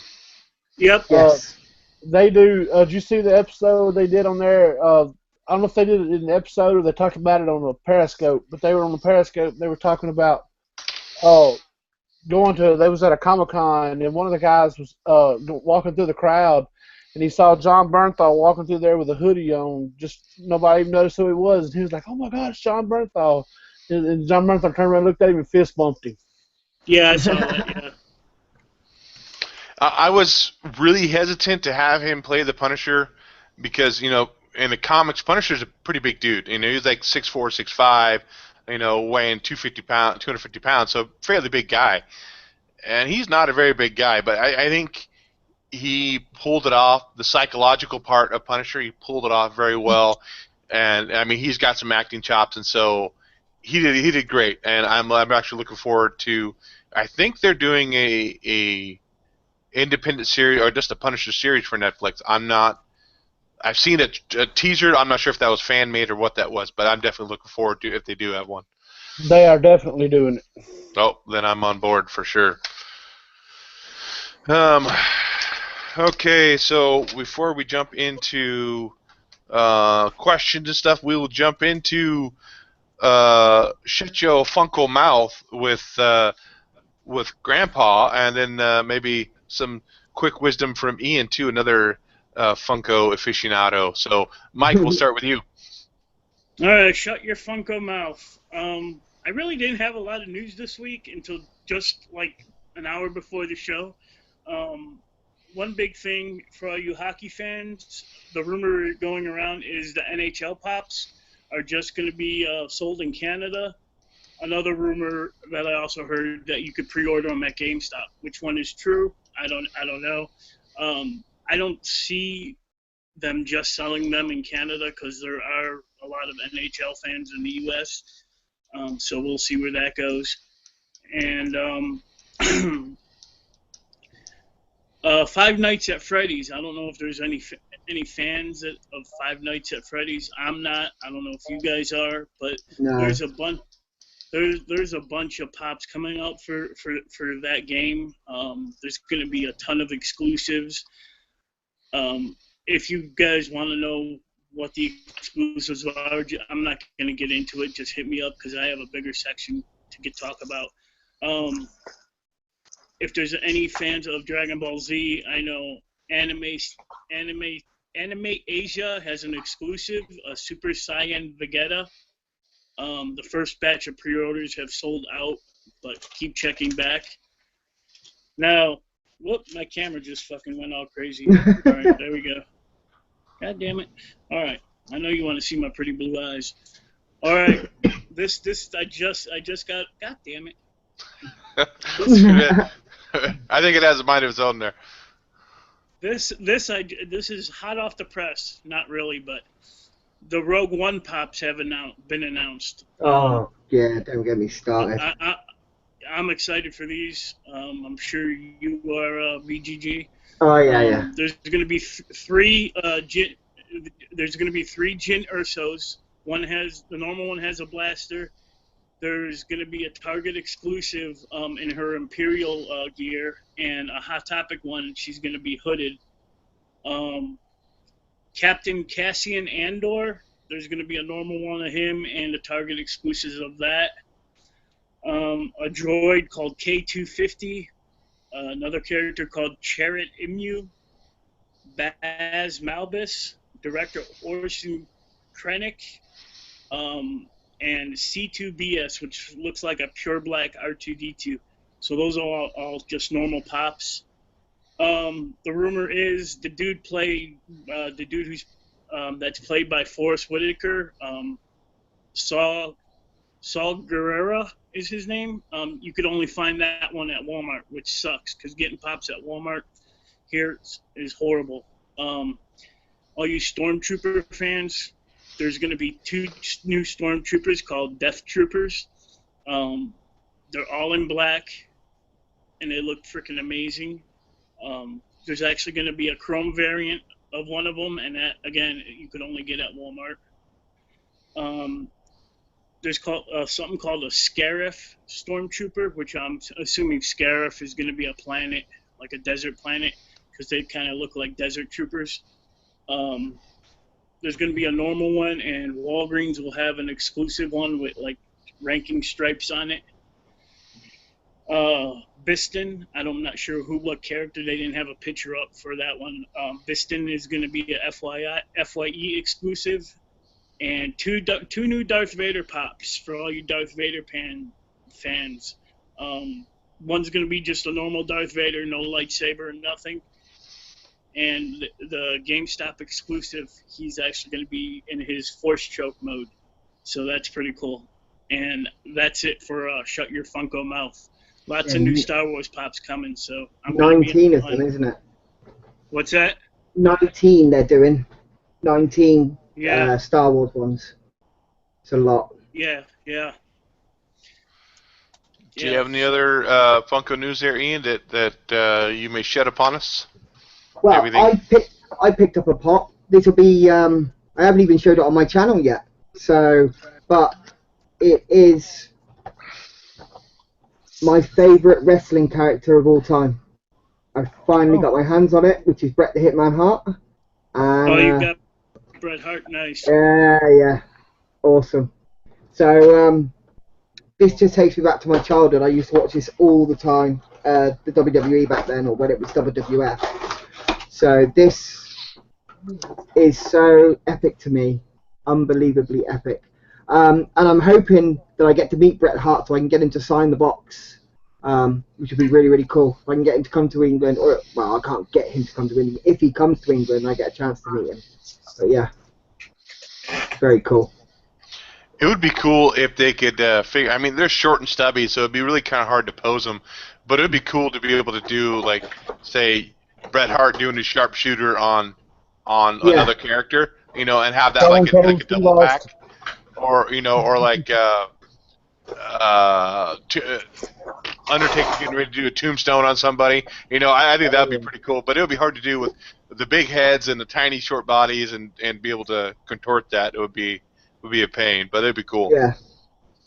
Yep.
Yes.
They do. Did you see the episode they did on there? I don't know if they did it in an episode or they talked about it on a Periscope, but they were on the Periscope. They were talking about they was at a Comic-Con, and one of the guys was walking through the crowd, and he saw John Bernthal walking through there with a hoodie on. Just nobody even noticed who he was, and he was like, "Oh my God, it's John Bernthal!" And John Bernthal turned around, and looked at him, and fist bumped him.
Yeah, I saw that. Yeah.
I was really hesitant to have him play the Punisher because, you know, in the comics, Punisher's a pretty big dude. You know, he's like 6'4", 6'5", you know, weighing 250 pounds, so fairly big guy. And he's not a very big guy, but I think he pulled it off. The psychological part of Punisher, he pulled it off very well. And I mean, he's got some acting chops, and so he did great. And I'm actually looking forward to. I think they're doing a independent series or just a Punisher series for Netflix. I've seen a teaser. I'm not sure if that was fan made or what that was, but I'm definitely looking forward to if they do have one.
They are definitely doing it.
Oh, then I'm on board for sure. Okay, so before we jump into questions and stuff, we will jump into Shut Your Funko Mouth with Grandpa, and then maybe some quick wisdom from Ian too, another Funko aficionado. So, Mike, we'll start with you.
All right, shut your Funko mouth. I really didn't have a lot of news this week until just like an hour before the show. One big thing for all you hockey fans, the rumor going around is the NHL Pops are just going to be sold in Canada. Another rumor that I also heard that you could pre-order them at GameStop. Which one is true? I don't know. I don't see them just selling them in Canada because there are a lot of NHL fans in the U.S. So we'll see where that goes. And Five Nights at Freddy's. I don't know if there's any fans of Five Nights at Freddy's. I'm not. I don't know if you guys are, but
No.
there's a bunch. There's a bunch of pops coming out for that game. There's going to be a ton of exclusives. If you guys want to know what the exclusives are, I'm not going to get into it. Just hit me up because I have a bigger section to talk about. If there's any fans of Dragon Ball Z, I know Anime Asia has an exclusive, a Super Saiyan Vegeta. The first batch of pre-orders have sold out, but keep checking back. Now, whoop, my camera just fucking went all crazy. All right, there we go. God damn it. All right, I know you want to see my pretty blue eyes. All right, this I just got. God damn it.
I think it has a mind of its own there.
This is hot off the press. Not really, but the Rogue One pops have been announced.
Oh, yeah, don't get me started.
I'm excited for these. I'm sure you are, BGG.
Oh, yeah.
There's going to be three Jyn Ersos. The normal one has a blaster. There's going to be a Target exclusive in her Imperial gear, and a Hot Topic one. She's going to be hooded. Captain Cassian Andor. There's going to be a normal one of him and the Target exclusives of that. A droid called K250. Another character called Chirrut Imru. Baz Malbus. Director Orson Krennic. And C2BS, which looks like a pure black R2-D2. So those are all just normal pops. The rumor is the dude who's that's played by Forrest Whitaker, Saul Guerrera is his name. You could only find that one at Walmart, which sucks because getting pops at Walmart here is horrible. All you Stormtrooper fans, there's going to be 2 new Stormtroopers called Death Troopers. They're all in black, and they look freaking amazing. There's actually going to be a chrome variant of one of them, and that, again, you could only get at Walmart. There's something called a Scarif Stormtrooper, which I'm assuming Scarif is going to be a planet, like a desert planet, because they kind of look like desert troopers. There's going to be a normal one, and Walgreens will have an exclusive one with like ranking stripes on it. Biston, I'm not sure what character, they didn't have a picture up for that one. Biston is going to be a FYE exclusive, and two new Darth Vader pops for all you Darth Vader fans. One's going to be just a normal Darth Vader, no lightsaber, nothing. And the GameStop exclusive, he's actually going to be in his Force Choke mode. So that's pretty cool. And that's it for Shut Your Funko Mouth. Lots of new Star Wars pops coming, so I'm
19 of them, isn't it?
What's that?
19 they're doing. 19
Yeah.
Star Wars ones. It's a lot.
Yeah.
Do you have any other Funko news there, Ian, that you may shed upon us?
Well,
Everything.
I picked up a pop. This will be I haven't even showed it on my channel yet. So, but it is my favourite wrestling character of all time. I finally got my hands on it, which is Bret the Hitman Hart. And,
you got Bret Hart, nice.
Yeah, awesome. So this just takes me back to my childhood. I used to watch this all the time, the WWE back then, or when it was WWF. So this is so epic to me, unbelievably epic. And I'm hoping that I get to meet Bret Hart so I can get him to sign the box, which would be really, really cool. If I can get him to come to England, or, well, I can't get him to come to England. If he comes to England, I get a chance to meet him. But yeah, very cool.
It would be cool if they could figure. I mean, they're short and stubby, so it'd be really kind of hard to pose them. But it'd be cool to be able to do, like, say, Bret Hart doing his sharpshooter on another character, and have that like a double pack, or like Undertaker getting ready to do a tombstone on somebody. I think that would be pretty cool. But it would be hard to do with the big heads and the tiny short bodies, and be able to contort that. It would be a pain, but it'd be cool.
Yeah.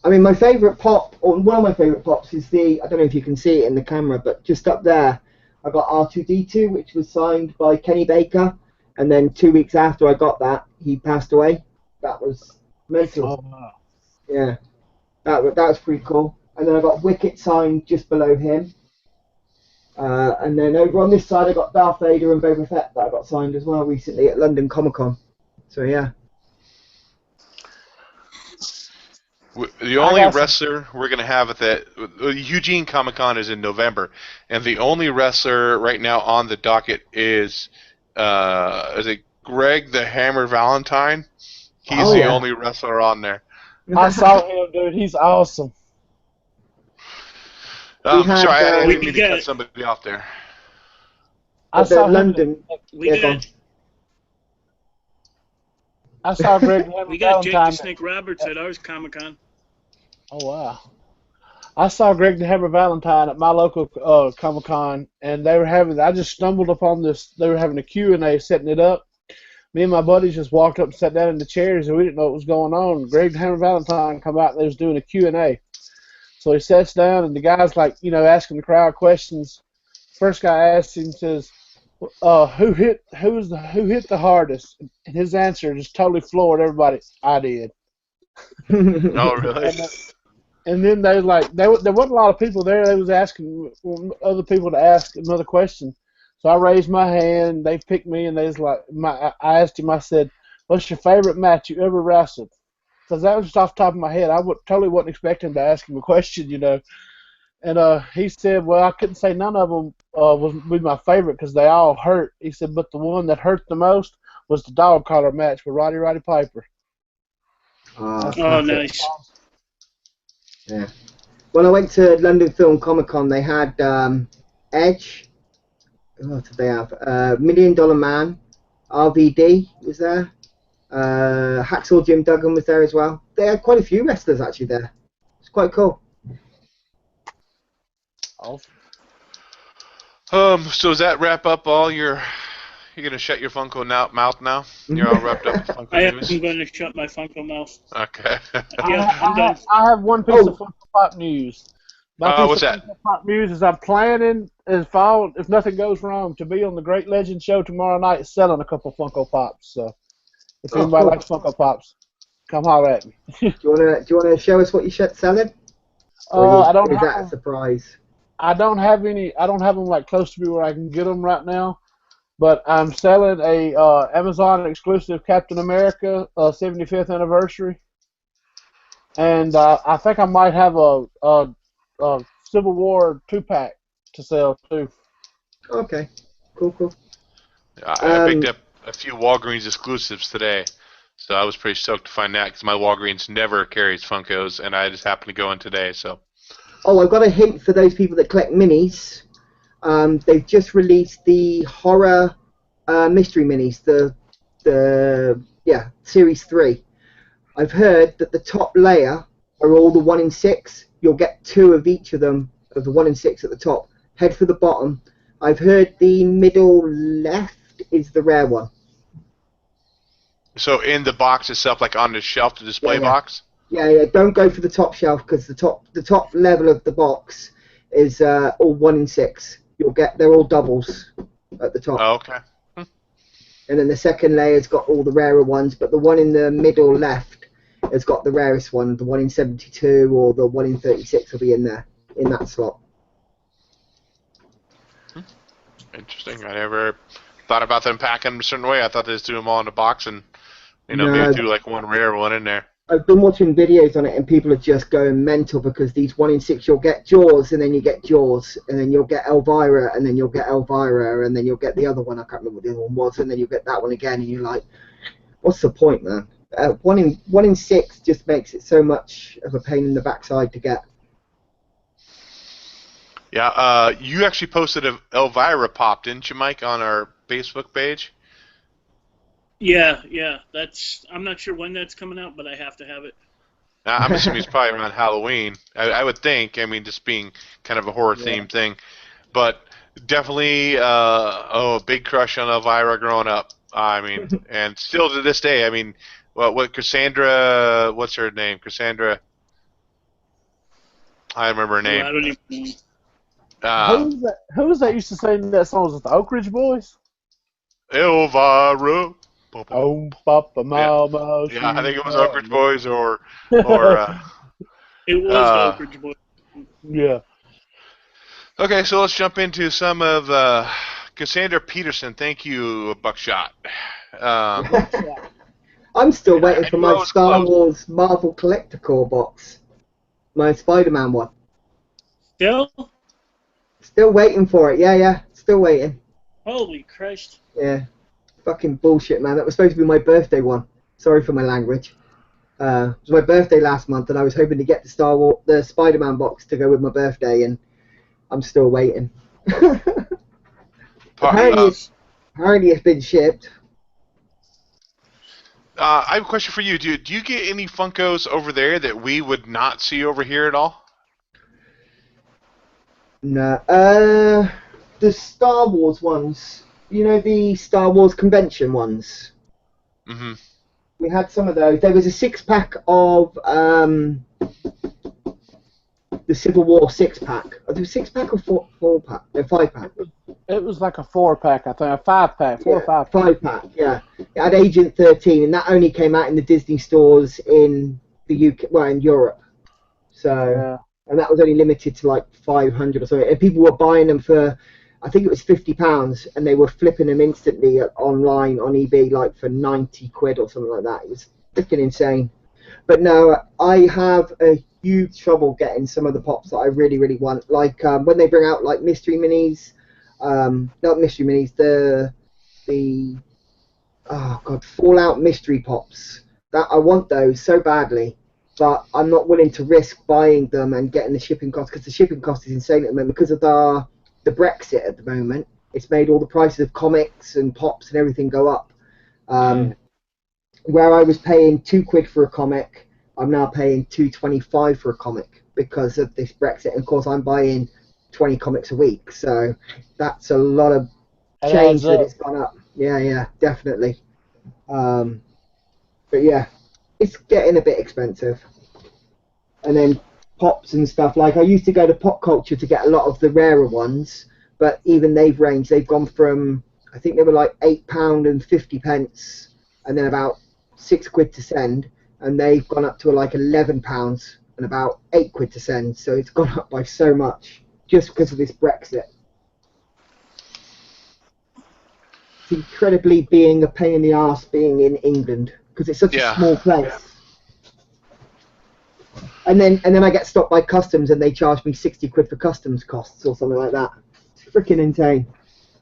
I mean, my favourite pop, or one of my favourite pops, is I don't know if you can see it in the camera, but just up there, I got R2-D2, which was signed by Kenny Baker, and then 2 weeks after I got that, he passed away. That was mental.
Oh, wow.
Yeah, that was pretty cool. And then I got Wicket signed just below him. And then over on this side, I got Darth Vader and Boba Fett that I got signed as well recently at London Comic Con. So yeah.
The only wrestler we're going to have at that Eugene Comic Con is in November, and the only wrestler right now on the docket is it Greg the Hammer Valentine? He's the only wrestler on there.
I saw him, dude. He's awesome.
Sorry, I didn't mean to cut somebody off there.
I saw
London.
I saw Greg.
We got Jake the Snake Roberts at ours Comic-Con.
Oh, wow. I saw Greg the Hammer Valentine at my local Comic-Con, and I just stumbled upon this. They were having a Q&A, setting it up. Me and my buddies just walked up and sat down in the chairs, and we didn't know what was going on. Greg the Hammer Valentine come out, and they was doing a Q&A. So he sits down, and the guy's like, asking the crowd questions. First guy asked him, says, who hit the hardest? And his answer just totally floored everybody. I did.
Oh, really?
And then there wasn't a lot of people there. They was asking other people to ask another question. So I raised my hand. They picked me, and they was like, I asked him. I said, "What's your favorite match you ever wrestled?" Because that was just off the top of my head. I totally wasn't expecting to ask him a question, And he said, "Well, I couldn't say none of them would be my favorite because they all hurt." He said, "But the one that hurt the most was the dog collar match with Roddy Piper."
Oh, nice.
Yeah. When I went to London Film Comic Con, they had Edge. What did they have? $1 Million Man. RVD was there. Hacksaw Jim Duggan was there as well. They had quite a few wrestlers actually there. It's quite cool.
Awesome.
So does that wrap up all your? You're gonna shut your Funko mouth now? You're all wrapped up with Funko news?
I am going to shut my Funko mouth.
Okay.
I'm done.
I have one piece of Funko Pop news.
What's that?
Funko Pop news is I'm planning, if nothing goes wrong, to be on the Great Legend show tomorrow night selling a couple Funko Pops. So if anybody likes Funko Pops, come holler at me.
Do you wanna show us what you're selling?
I don't.
Is that a surprise?
I don't have any. I don't have them like close to me where I can get them right now. But I'm selling a Amazon exclusive Captain America 75th anniversary, and I think I might have a Civil War 2-pack to sell too.
Okay, cool.
I picked up a few Walgreens exclusives today, so I was pretty stoked to find that because my Walgreens never carries Funkos, and I just happened to go in today. So.
Oh, I've got a hint for those people that collect minis. They've just released the horror mystery minis, the series 3. I've heard that the top layer are all the 1 in 6. You'll get 2 of each of them, of the 1 in 6 at the top. Head for the bottom. I've heard the middle left is the rare one.
So in the box itself, like on the shelf, the display box?
Yeah. Don't go for the top shelf because the top level of the box is all 1 in 6. They're all doubles at the top.
Oh, okay.
And then the second layer's got all the rarer ones, but the one in the middle left has got the rarest one. The 1 in 72 or the 1 in 36 will be in there, in that slot.
Interesting. I never thought about them packing a certain way. I thought they just threw them all in a box and, maybe do like one rare one in there.
I've been watching videos on it, and people are just going mental because these 1 in 6, you'll get Jaws, and then you get Jaws, and then you'll get Elvira, and then you'll get Elvira, and then you'll get the other one. I can't remember what the other one was, and then you'll get that one again, and you're like, what's the point, man? one in 6 just makes it so much of a pain in the backside to get.
Yeah, you actually posted a Elvira pop, didn't you, Mike, on our Facebook page?
Yeah. I'm not sure when that's coming out, but I have to have it.
I'm assuming it's probably around Halloween. I would think. I mean, just being kind of a horror-themed thing. But definitely a big crush on Elvira growing up. I mean, and still to this day. I mean, what Cassandra? What's her name? Cassandra. I remember her name.
I don't even know.
Who was that used to sing that song? Was it the Oak Ridge Boys?
Elvira.
Oh, Papa Mama.
Yeah, I think it was Oak Ridge Boys or
it was the Oak Ridge Boys.
Yeah.
Okay, so let's jump into some of Cassandra Peterson. Thank you, Buckshot.
I'm still waiting for my Star Wars Marvel Collector Core box. My Spider-Man one. Still waiting for it. Yeah. Still waiting.
Holy Christ.
Yeah. Fucking bullshit, man. That was supposed to be my birthday one. Sorry for my language. It was my birthday last month, and I was hoping to get the Spider-Man box to go with my birthday, and I'm still waiting. Apparently it's been shipped.
I have a question for you. Do you get any Funkos over there that we would not see over here at all?
No. The Star Wars ones. You know, the Star Wars convention ones?
Mm-hmm.
We had some of those. There was a 6-pack of the Civil War 6-pack. There was 6-pack or 4-pack? No, 5-pack.
It was like a 4-pack, I think. A 5-pack. 4 or 5.
5-pack, yeah. It had Agent 13, and that only came out in the Disney stores in the UK, well, in Europe. So, and that was only limited to like 500 or something. And people were buying them for, I think it was £50, and they were flipping them instantly online on eBay like for 90 quid or something like that. It was freaking insane. But no, I have a huge trouble getting some of the pops that I really, really want. Like when they bring out like mystery minis, not mystery minis, the Fallout mystery pops. That I want those so badly, but I'm not willing to risk buying them and getting the shipping cost, because the shipping cost is insane at the moment because of the Brexit at the moment. It's made all the prices of comics and pops and everything go up. Where I was paying £2 for a comic, I'm now paying $2.25 for a comic because of this Brexit. And of course, I'm buying 20 comics a week, so that's a lot of change that it's gone up. Yeah, definitely. But yeah, it's getting a bit expensive. And then pops and stuff, like I used to go to Pop Culture to get a lot of the rarer ones, but even they've ranged. They've gone from, I think they were like £8 and 50p, and then about £6 to send, and they've gone up to like £11 and about £8 to send. So it's gone up by so much just because of this Brexit. It's incredibly being a pain in the arse being in England because it's such a small place. And then I get stopped by customs and they charge me £60 for customs costs or something like that. It's freaking insane.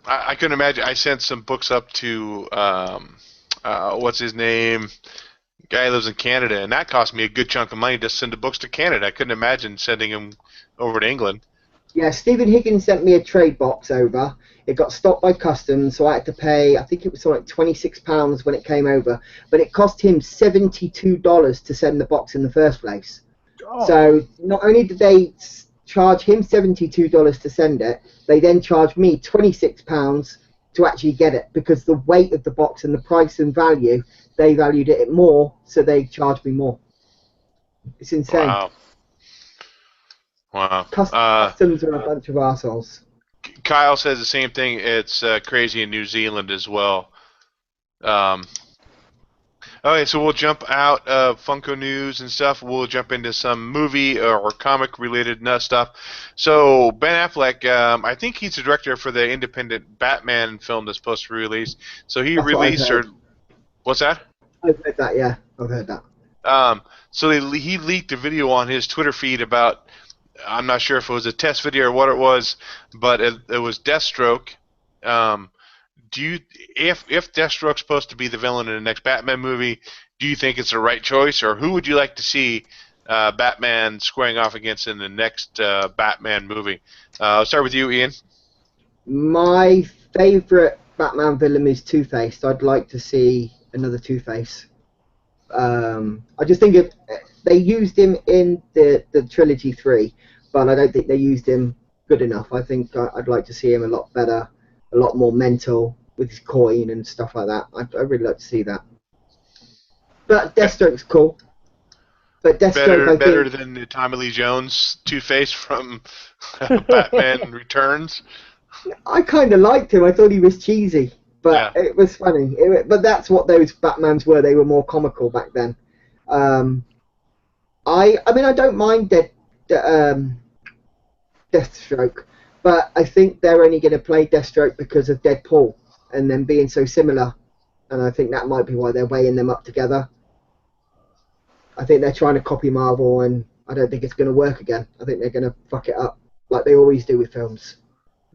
I couldn't imagine. I sent some books up to what's his name? Guy who lives in Canada, and that cost me a good chunk of money to send the books to Canada. I couldn't imagine sending them over to England.
Yeah, Stephen Higgins sent me a trade box over. It got stopped by customs, so I had to pay, I think it was something like £26 when it came over. But it cost him $72 to send the box in the first place. Oh. So not only did they charge him $72 to send it, they then charged me £26 to actually get it, because the weight of the box and the price and value, they valued it more, so they charged me more. It's insane.
Wow.
Customs are a bunch of assholes.
Kyle says the same thing. It's crazy in New Zealand as well. Okay, so we'll jump out of Funko news and stuff. We'll jump into some movie or comic-related stuff. So Ben Affleck, I think he's the director for the independent Batman film that's supposed to be released. So he released, or what's that?
I've heard that. Yeah, I've heard that.
So he leaked a video on his Twitter feed about, I'm not sure if it was a test video or what it was, but it was Deathstroke. If Deathstroke's supposed to be the villain in the next Batman movie, do you think it's the right choice, or who would you like to see Batman squaring off against in the next Batman movie? I'll start with you, Ian.
My favourite Batman villain is Two-Face. I'd like to see another Two-Face. I just think they used him in the Trilogy 3, but I don't think they used him good enough. I think I'd like to see him a lot better, a lot more mental with his coin and stuff like that. I'd really like to see that. But Deathstroke's cool. But Deathstroke,
better than the Tommy Lee Jones Two-Face from Batman Returns.
I kind of liked him. I thought he was cheesy, but it was funny. But that's what those Batmans were. They were more comical back then. I mean, I don't mind Deathstroke, but I think they're only going to play Deathstroke because of Deadpool and them being so similar. And I think that might be why they're weighing them up together. I think they're trying to copy Marvel, and I don't think it's going to work again. I think they're going to fuck it up like they always do with films.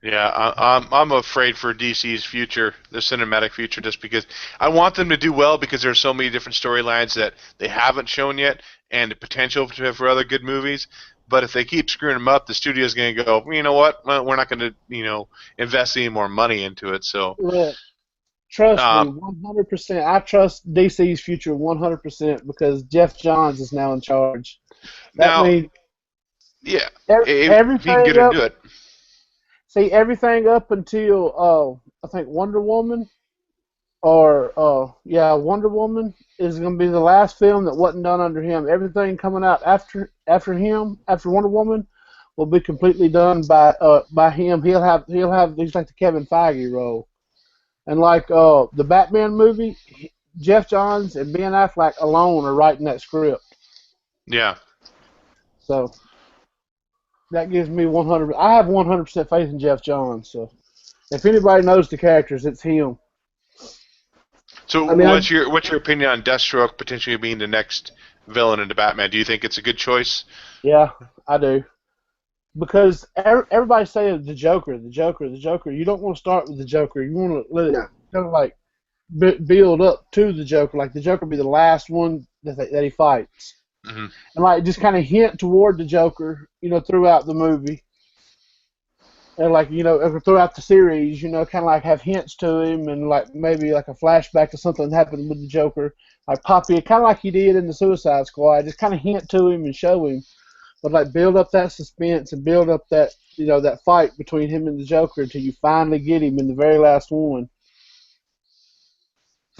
Yeah, I'm afraid for DC's future, the cinematic future, just because I want them to do well because there's so many different storylines that they haven't shown yet and the potential for other good movies. But if they keep screwing them up, the studio's going to go, you know what, we're not going to, invest any more money into it. So.
Look, trust me, 100%. I trust DC's future 100% because Jeff Johns is now in charge. That means everything
he can get into it.
See, everything up until I think Wonder Woman, Wonder Woman is going to be the last film that wasn't done under him. Everything coming out after him, after Wonder Woman, will be completely done by him. He's like the Kevin Feige role. And like the Batman movie, Jeff Johns and Ben Affleck alone are writing that script.
Yeah.
So that gives me 100. I have 100% faith in Jeff Johns. So if anybody knows the characters, it's him.
So what's your opinion on Deathstroke potentially being the next villain in the Batman? Do you think it's a good choice?
Yeah, I do. Because everybody's saying the Joker. You don't want to start with the Joker. You want to let it kind of like build up to the Joker. Like the Joker be the last one that he fights. Mm-hmm. And like just kind of hint toward the Joker, throughout the movie. And like, throughout the series, kind of like have hints to him and like maybe like a flashback to something that happened with the Joker. Like Poppy, kind of like he did in the Suicide Squad. Just kind of hint to him and show him. But like build up that suspense and build up that that fight between him and the Joker until you finally get him in the very last one.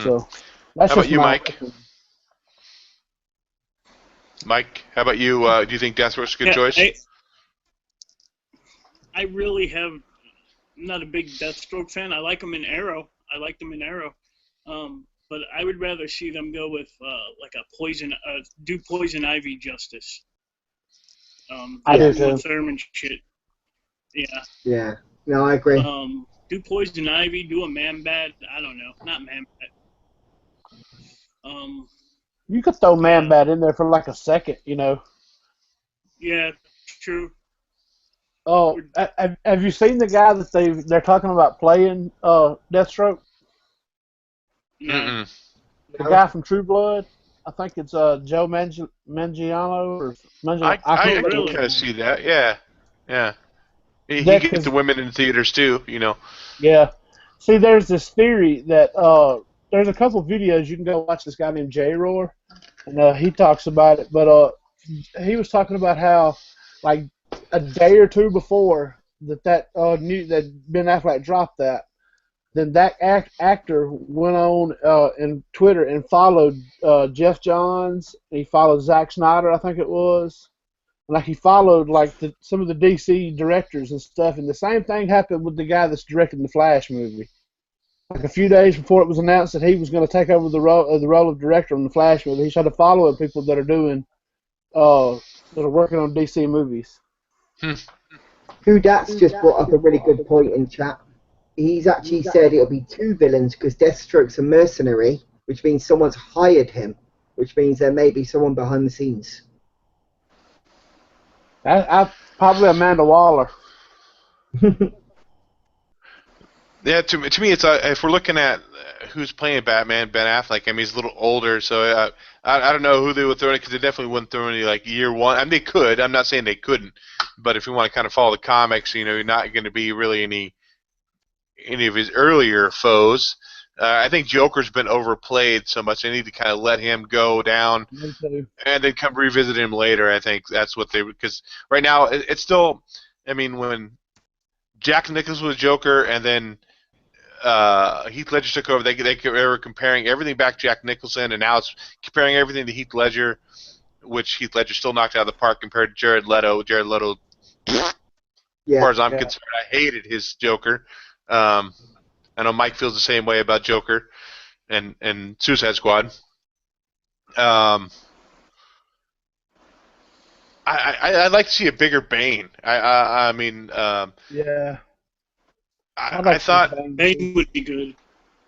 So that's
how about you, Mike? Opinion. Mike, how about you? Do you think Deathstroke's a good choice?
I really have. I'm not a big Deathstroke fan. I like him in Arrow. But I would rather see them go with like do Poison Ivy justice.
I do too.
Thurman shit. Yeah.
Yeah. No, I agree.
Do Poison Ivy. Do a Man-Bat. I don't know. Not Man-Bat.
You could throw Man-Bat in there for like a second,
Yeah, true.
Oh, have you seen the guy that they're talking about playing Deathstroke?
No.
The guy from True Blood. I think it's Joe Manganiello or Manganiello.
I can kind of see that. Yeah. He gets the women in theaters too,
Yeah. See, there's this theory that there's a couple of videos you can go watch. This guy named J-Roar, and he talks about it. But he was talking about how, like, a day or two before that Ben Affleck dropped that, then that actor went on in Twitter and followed Jeff Johns. He followed Zack Snyder, I think it was. Like he followed like some of the DC directors and stuff. And the same thing happened with the guy that's directing the Flash movie. Like a few days before it was announced that he was going to take over the role of director on the Flash movie, he started following people that are doing that are working on DC movies.
Who Dat's just brought up a really good point in chat. He's actually said it'll be two villains because Deathstroke's a mercenary, which means someone's hired him, which means there may be someone behind the scenes.
Probably Amanda Waller.
Yeah, to me, it's if we're looking at who's playing Batman, Ben Affleck. I mean, he's a little older, so I don't know who they would throw in because they definitely wouldn't throw any like year one. I mean, they could. I'm not saying they couldn't, but if you want to kind of follow the comics, you're not going to be really any of his earlier foes. I think Joker's been overplayed so much. They need to kind of let him go down, and then come revisit him later. I think that's what because right now it's still. I mean, when Jack Nicholson was Joker, and then Heath Ledger took over. They were comparing everything back to Jack Nicholson, and now it's comparing everything to Heath Ledger, which Heath Ledger still knocked out of the park compared to Jared Leto. Jared Leto, as far as I'm concerned, I hated his Joker. I know Mike feels the same way about Joker and Suicide Squad. I'd like to see a bigger Bane. I mean,
yeah.
I thought
Bane would be good.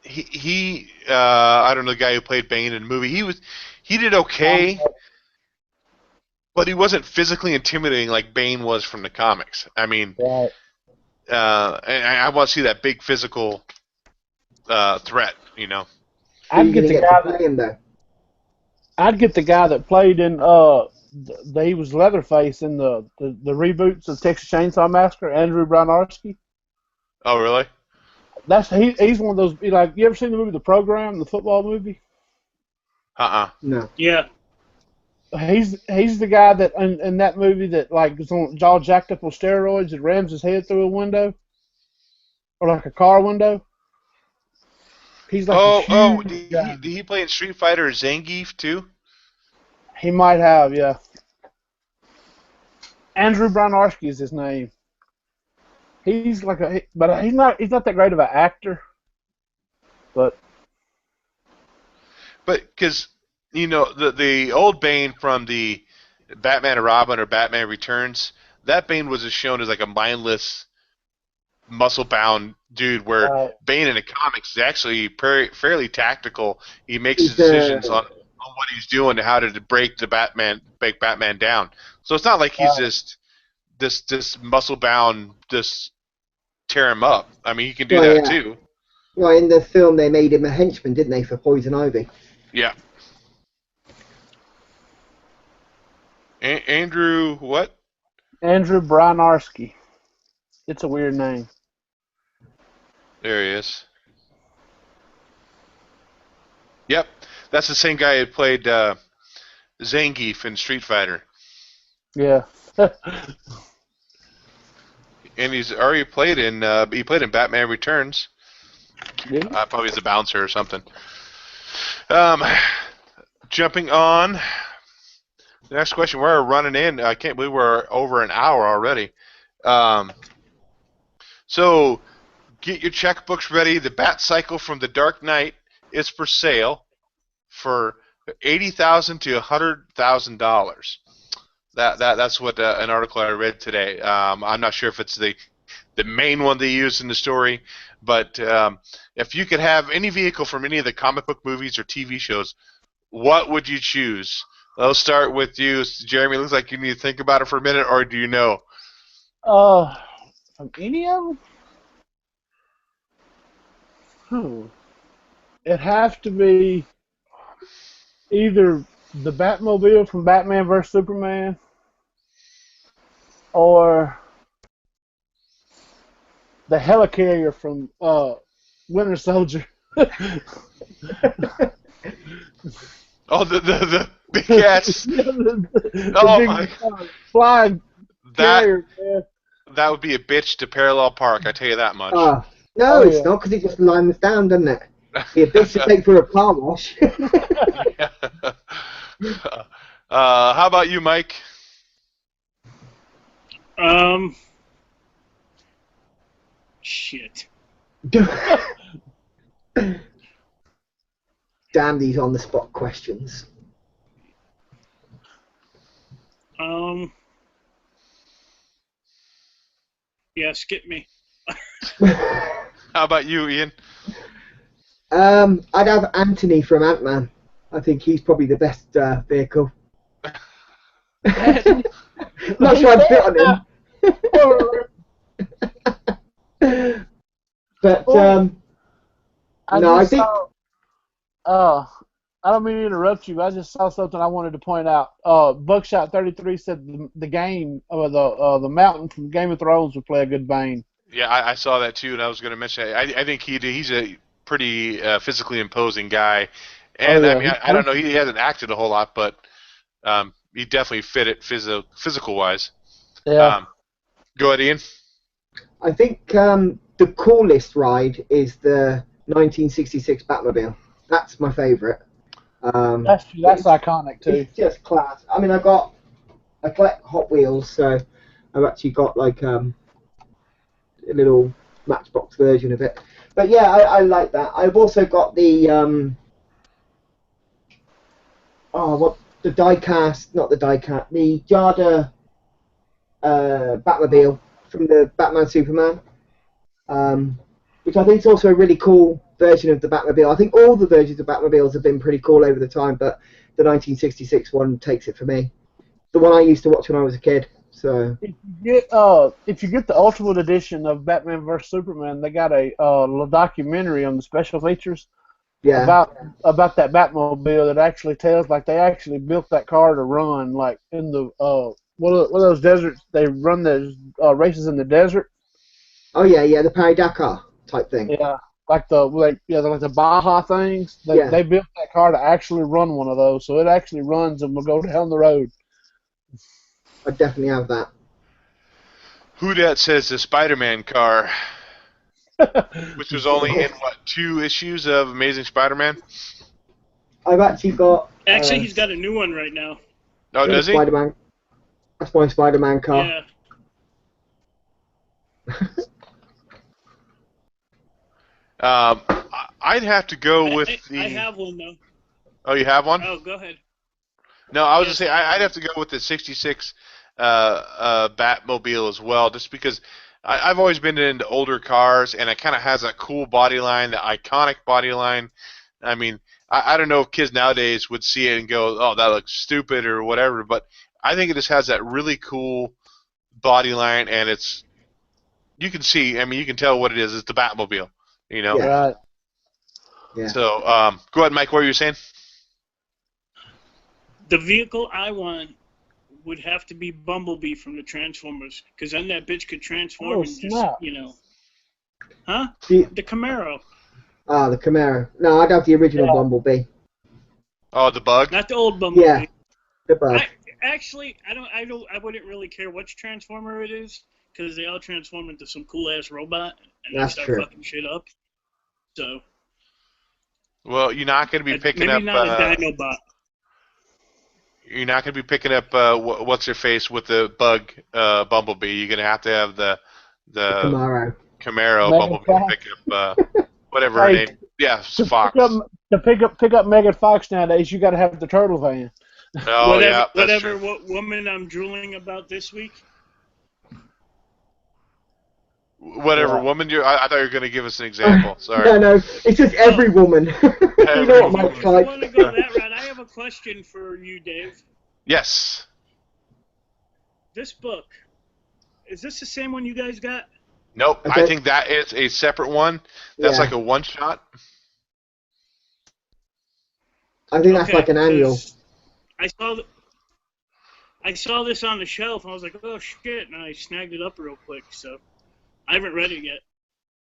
He I don't know the guy who played Bane in the movie. He did okay, but he wasn't physically intimidating like Bane was from the comics. I mean,
right.
And I want to see that big physical threat.
I'd get the guy that played in he was Leatherface in the reboots of Texas Chainsaw Massacre, Andrew Bryanarski.
Oh, really?
He's one of those. Like, you ever seen the movie The Program, the football movie?
No.
Yeah.
He's the guy that in that movie that like is all jacked up on steroids and rams his head through a window, or like a car window. He's like
did he play in Street Fighter Zangief too?
He might have, yeah. Andrew Bryanarski is his name. He's like but he's not that great of an actor. But
because the old Bane from the Batman and Robin or Batman Returns, that Bane was shown as like a mindless, muscle-bound dude, where Bane in the comics is actually fairly tactical. He makes his decisions on what he's doing and how to break Batman down. So it's not like he's just this muscle-bound, just tear him up. I mean, he can do that too.
Well, in the film they made him a henchman, didn't they, for Poison Ivy?
Yeah. Andrew what?
Andrew Bryanarski. It's a weird name.
There he is. Yep, that's the same guy who played Zangief in Street Fighter.
Yeah.
And he's already played in Batman Returns.
Yeah.
Probably as a bouncer or something. Jumping on. The next question, we're running in. I can't believe we're over an hour already. So, get your checkbooks ready. The Bat Cycle from The Dark Knight is for sale for $80,000 to $100,000. That's what an article I read today. I'm not sure if it's the main one they used in the story, but if you could have any vehicle from any of the comic book movies or TV shows, what would you choose? I'll start with you, Jeremy. It looks like you need to think about it for a minute, or do you know?
From any of them? It has to be either the Batmobile from Batman vs. Superman, or the helicarrier from Winter Soldier.
Oh, the big ass.
The flying carrier, man.
That would be a bitch to parallel park, I tell you that much.
No, it's not, because it just lines down, doesn't it? Be a bitch to take for a car wash.
How about you, Mike?
Shit.
Damn these on-the-spot questions.
Yeah, skip me.
How about you, Ian?
I'd have Anthony from Ant-Man. I think he's probably the best vehicle. Not sure I'd fit on him. But I think.
I don't mean to interrupt you, but I just saw something I wanted to point out. Buckshot 33 said the game, or the mountain from Game of Thrones would play a good Bane.
Yeah, I saw that too, and I was going to mention. I think he's a pretty physically imposing guy, and I mean I don't know, he hasn't acted a whole lot, but he definitely fit it physical wise.
Yeah.
Go ahead, Ian.
I think the coolest ride is the 1966 Batmobile. That's my favorite.
That's iconic too.
It's just class. I mean, I collect Hot Wheels, so I've actually got like a little Matchbox version of it. But yeah, I like that. I've also got the the Jada Batmobile from the Batman Superman, which I think is also a really cool version of the Batmobile. I think all the versions of Batmobiles have been pretty cool over the time, but the 1966 one takes it for me. The one I used to watch when I was a kid. So
if you get the Ultimate Edition of Batman vs Superman, they got a little documentary on the special features.
Yeah.
About that Batmobile that actually tells, like, they actually built that car to run like in the one of those deserts. They run those races in the desert.
Oh yeah, the Paris Dakar type thing.
Yeah, like the Baja things. They built that car to actually run one of those, so it actually runs and will go down the road.
I definitely have that.
Who dat says the Spider-Man car, which was only in 2 issues of Amazing Spider-Man?
I've actually got.
Actually, he's got a new one right now.
Oh, does he?
Spider-Man. That's my Spider-Man car.
Yeah.
I'd have to go with the.
I have one though.
Oh, you have one?
Oh, go ahead.
No, I was gonna say I'd have to go with the '66 Batmobile as well, just because I've always been into older cars, and it kind of has that cool body line, the iconic body line. I mean, I don't know if kids nowadays would see it and go, "Oh, that looks stupid" or whatever, but I think it just has that really cool body line, and you can see. I mean, you can tell what it is. It's the Batmobile, you know.
Yeah.
Right.
Yeah.
So, go ahead, Mike. What were you saying?
The vehicle I want would have to be Bumblebee from the Transformers, because then that bitch could transform and just, Huh? The Camaro.
Ah, the Camaro. No, I'd have the original Bumblebee.
Oh, the Bug.
Not the old Bumblebee.
Yeah, the Bug.
I wouldn't really care which Transformer it is, because they all transform into some cool ass robot and
That's
they start
true.
fucking shit up. So.
Well, you're not going to be picking up.
Maybe not a Dinobot.
You're not going to be picking up what's her face with the Bug Bumblebee. You're going to have the Camaro Bumblebee to pick up whatever her name. Yeah, Fox.
To pick up Megan Fox nowadays, you got to have the turtle van.
Oh yeah, that's
whatever.
true.
What woman I'm drooling about this week?
Whatever woman I thought you were going to give us an example. Sorry.
No, it's just every woman. You know what Mike's like.
If you want to go that route, I have a question for you, Dave.
Yes.
This book, is this the same one you guys got?
Nope.
Okay.
I think that is a separate one. That's like a one-shot.
I think that's like an annual.
I saw this on the shelf, and I was like, oh, shit, and I snagged it up real quick, so I haven't read it yet.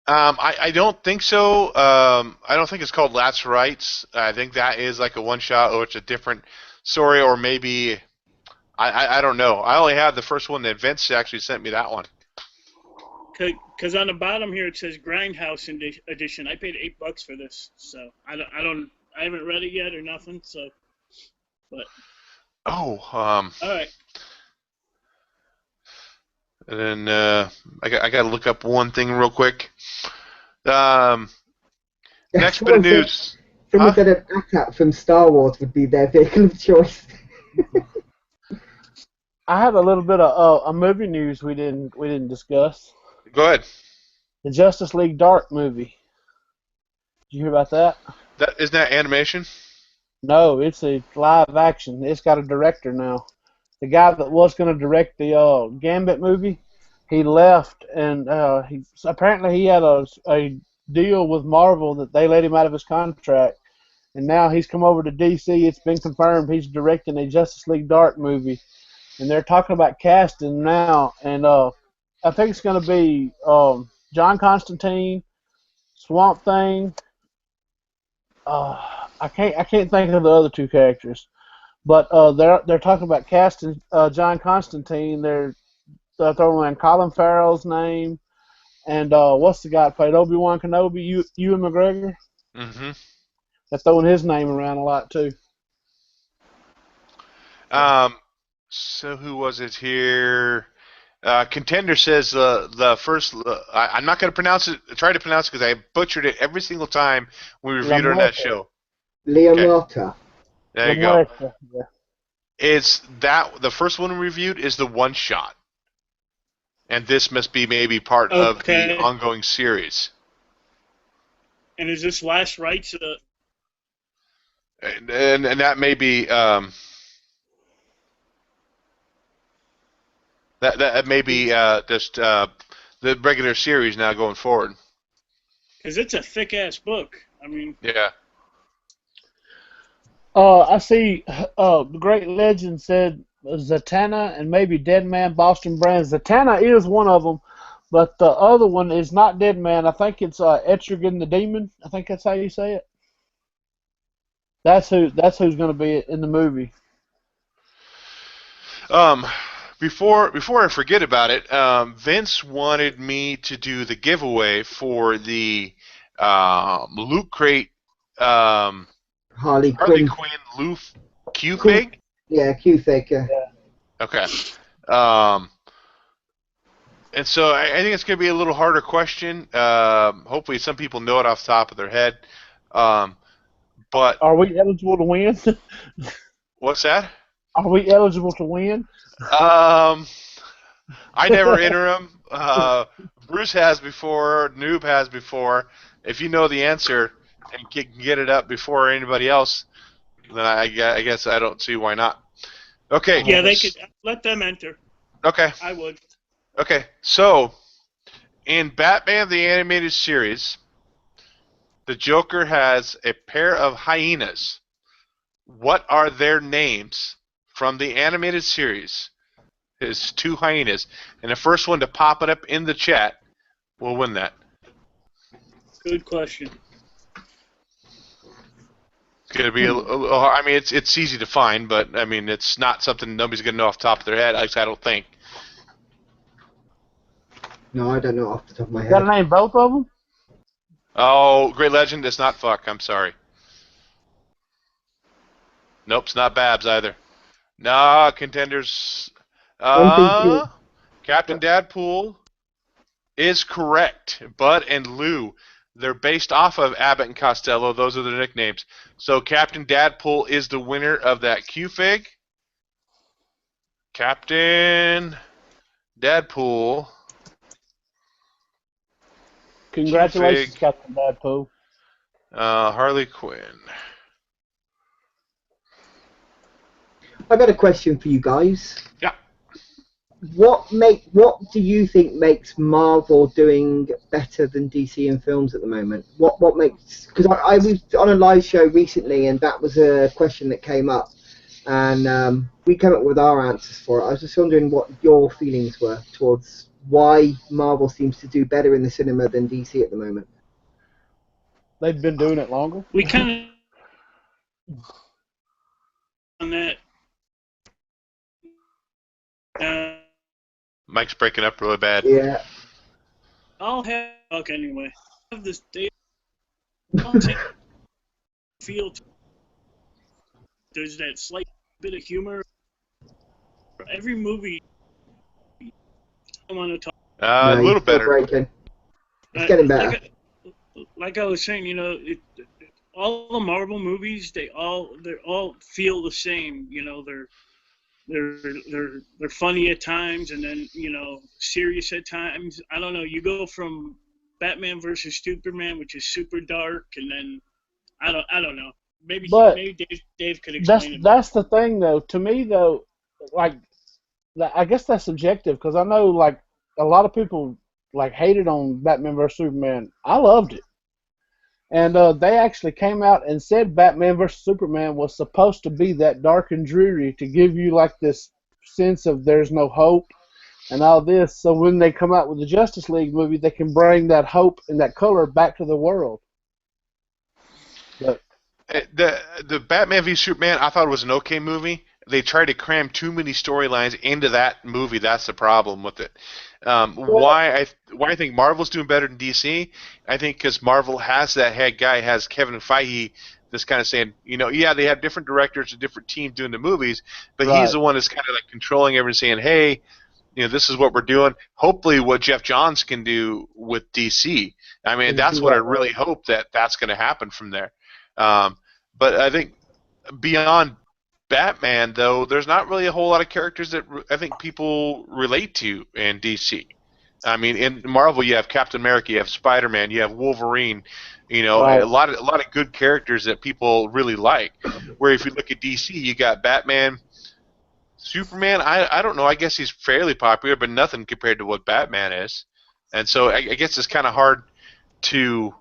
I don't think so. I don't think it's called Last Rites. I think that is like a one-shot, or it's a different story, or maybe I don't know. I only have the first one that Vince actually sent me that one.
Because on the bottom here it says Grindhouse edition. I paid $8 for this, so I haven't read it yet or nothing. So, but
all
right.
And then I got to look up one thing real quick. Next bit of news.
Someone said an AT-AT from Star Wars would be their vehicle of choice.
I have a little bit of a movie news we didn't discuss.
Go ahead.
The Justice League Dark movie. Did you hear about that?
Isn't that animation?
No, it's a live action. It's got a director now. The guy that was going to direct the Gambit movie he left, and apparently he had a deal with Marvel that they let him out of his contract, and now he's come over to DC. It's been confirmed he's directing a Justice League Dark movie, and they're talking about casting now, and I think it's going to be John Constantine, Swamp Thing. I can't think of the other two characters, but they're talking about casting John Constantine. They're throwing in Colin Farrell's name, and what's the guy that played Obi-Wan Kenobi? Ewan McGregor.
Mm-hmm.
They're throwing his name around a lot too.
So who was it here? Contender says the first. I'm not going to pronounce it. Try to pronounce it because I butchered it every single time we reviewed it on that show.
Leomata.
There you go.
Yeah.
It's that the first one we reviewed is the one shot, and this must be maybe part of the ongoing series.
And is this last rights?
And that may be that may be just the regular series now going forward.
Because it's a thick ass book. I mean.
Yeah.
I see. The Great Legend said Zatanna and maybe Deadman Boston Brand. Zatanna is one of them, but the other one is not Deadman. I think it's Etrigan the Demon. I think that's how you say it. That's who's going to be in the movie.
Before I forget about it, Vince wanted me to do the giveaway for the Loot Crate
Harley Quinn
Loof Q-Fig?
Yeah, Q-Fig, yeah.
Okay. And so I think it's going to be a little harder question. Hopefully some people know it off the top of their head. But
are we eligible to win?
What's that?
Are we eligible to win?
I never enter them. Bruce has before. Noob has before. If you know the answer and can get it up before anybody else, then I guess I don't see why not. Okay.
Yeah, they could let them enter.
Okay.
I would.
Okay, so in Batman the Animated Series, the Joker has a pair of hyenas. What are their names from the animated series? His two hyenas. And the first one to pop it up in the chat will win that.
Good question.
It's going to be I mean, it's easy to find, but I mean, it's not something nobody's going to know off the top of their head, at least I don't think.
No, I don't know off the top of my head.
Got to name both of them?
Oh, Great Legend, it's not Fuck, I'm sorry. Nope, it's not Babs either. Nah, Contenders. Captain Dadpool is correct. Bud and Lou. They're based off of Abbott and Costello. Those are their nicknames. So Captain Dadpool is the winner of that Q-Fig. Captain Dadpool.
Congratulations,
Q-Fig.
Captain Dadpool.
Harley Quinn.
I got a question for you guys.
Yeah.
What do you think makes Marvel doing better than DC in films at the moment? What makes, because I was on a live show recently and that was a question that came up and we came up with our answers for it. I was just wondering what your feelings were towards why Marvel seems to do better in the cinema than DC at the moment.
They've been doing it longer.
We kind of on that.
Mike's breaking up really bad.
Yeah.
I'll have talk anyway. I have this day feel. There's that slight bit of humor. Every movie I want to talk.
A little better.
Breaking. It's getting better.
Like I was saying, you know, all the Marvel movies, they all feel the same. You know, they're funny at times, and then, you know, serious at times. I don't know. You go from Batman versus Superman, which is super dark, and then I don't know. Maybe Dave could explain it.
That's the thing, though. To me, though, like, I guess that's subjective because I know, like, a lot of people like hated on Batman vs Superman. I loved it, and they actually came out and said Batman vs Superman was supposed to be that dark and dreary to give you like this sense of there's no hope and all this. So when they come out with the Justice League movie, they can bring that hope and that color back to the world. But
the Batman v Superman, I thought it was an okay movie. They tried to cram too many storylines into that movie. That's the problem with it. Why I think Marvel's doing better than DC? I think because Marvel has that head guy, has Kevin Feige, that's kind of saying, yeah, they have different directors, a different team doing the movies, but he's the one that's kind of like controlling everything, saying, hey, this is what we're doing. Hopefully, what Jeff Johns can do with DC. I mean, that's what I really hope that's going to happen from there. But I think beyond Batman, though, there's not really a whole lot of characters that I think people relate to in DC. I mean, in Marvel, you have Captain America, you have Spider-Man, you have Wolverine, a lot of good characters that people really like. Where if you look at DC, you got Batman, Superman. I don't know. I guess he's fairly popular, but nothing compared to what Batman is. And so I guess it's kind of hard to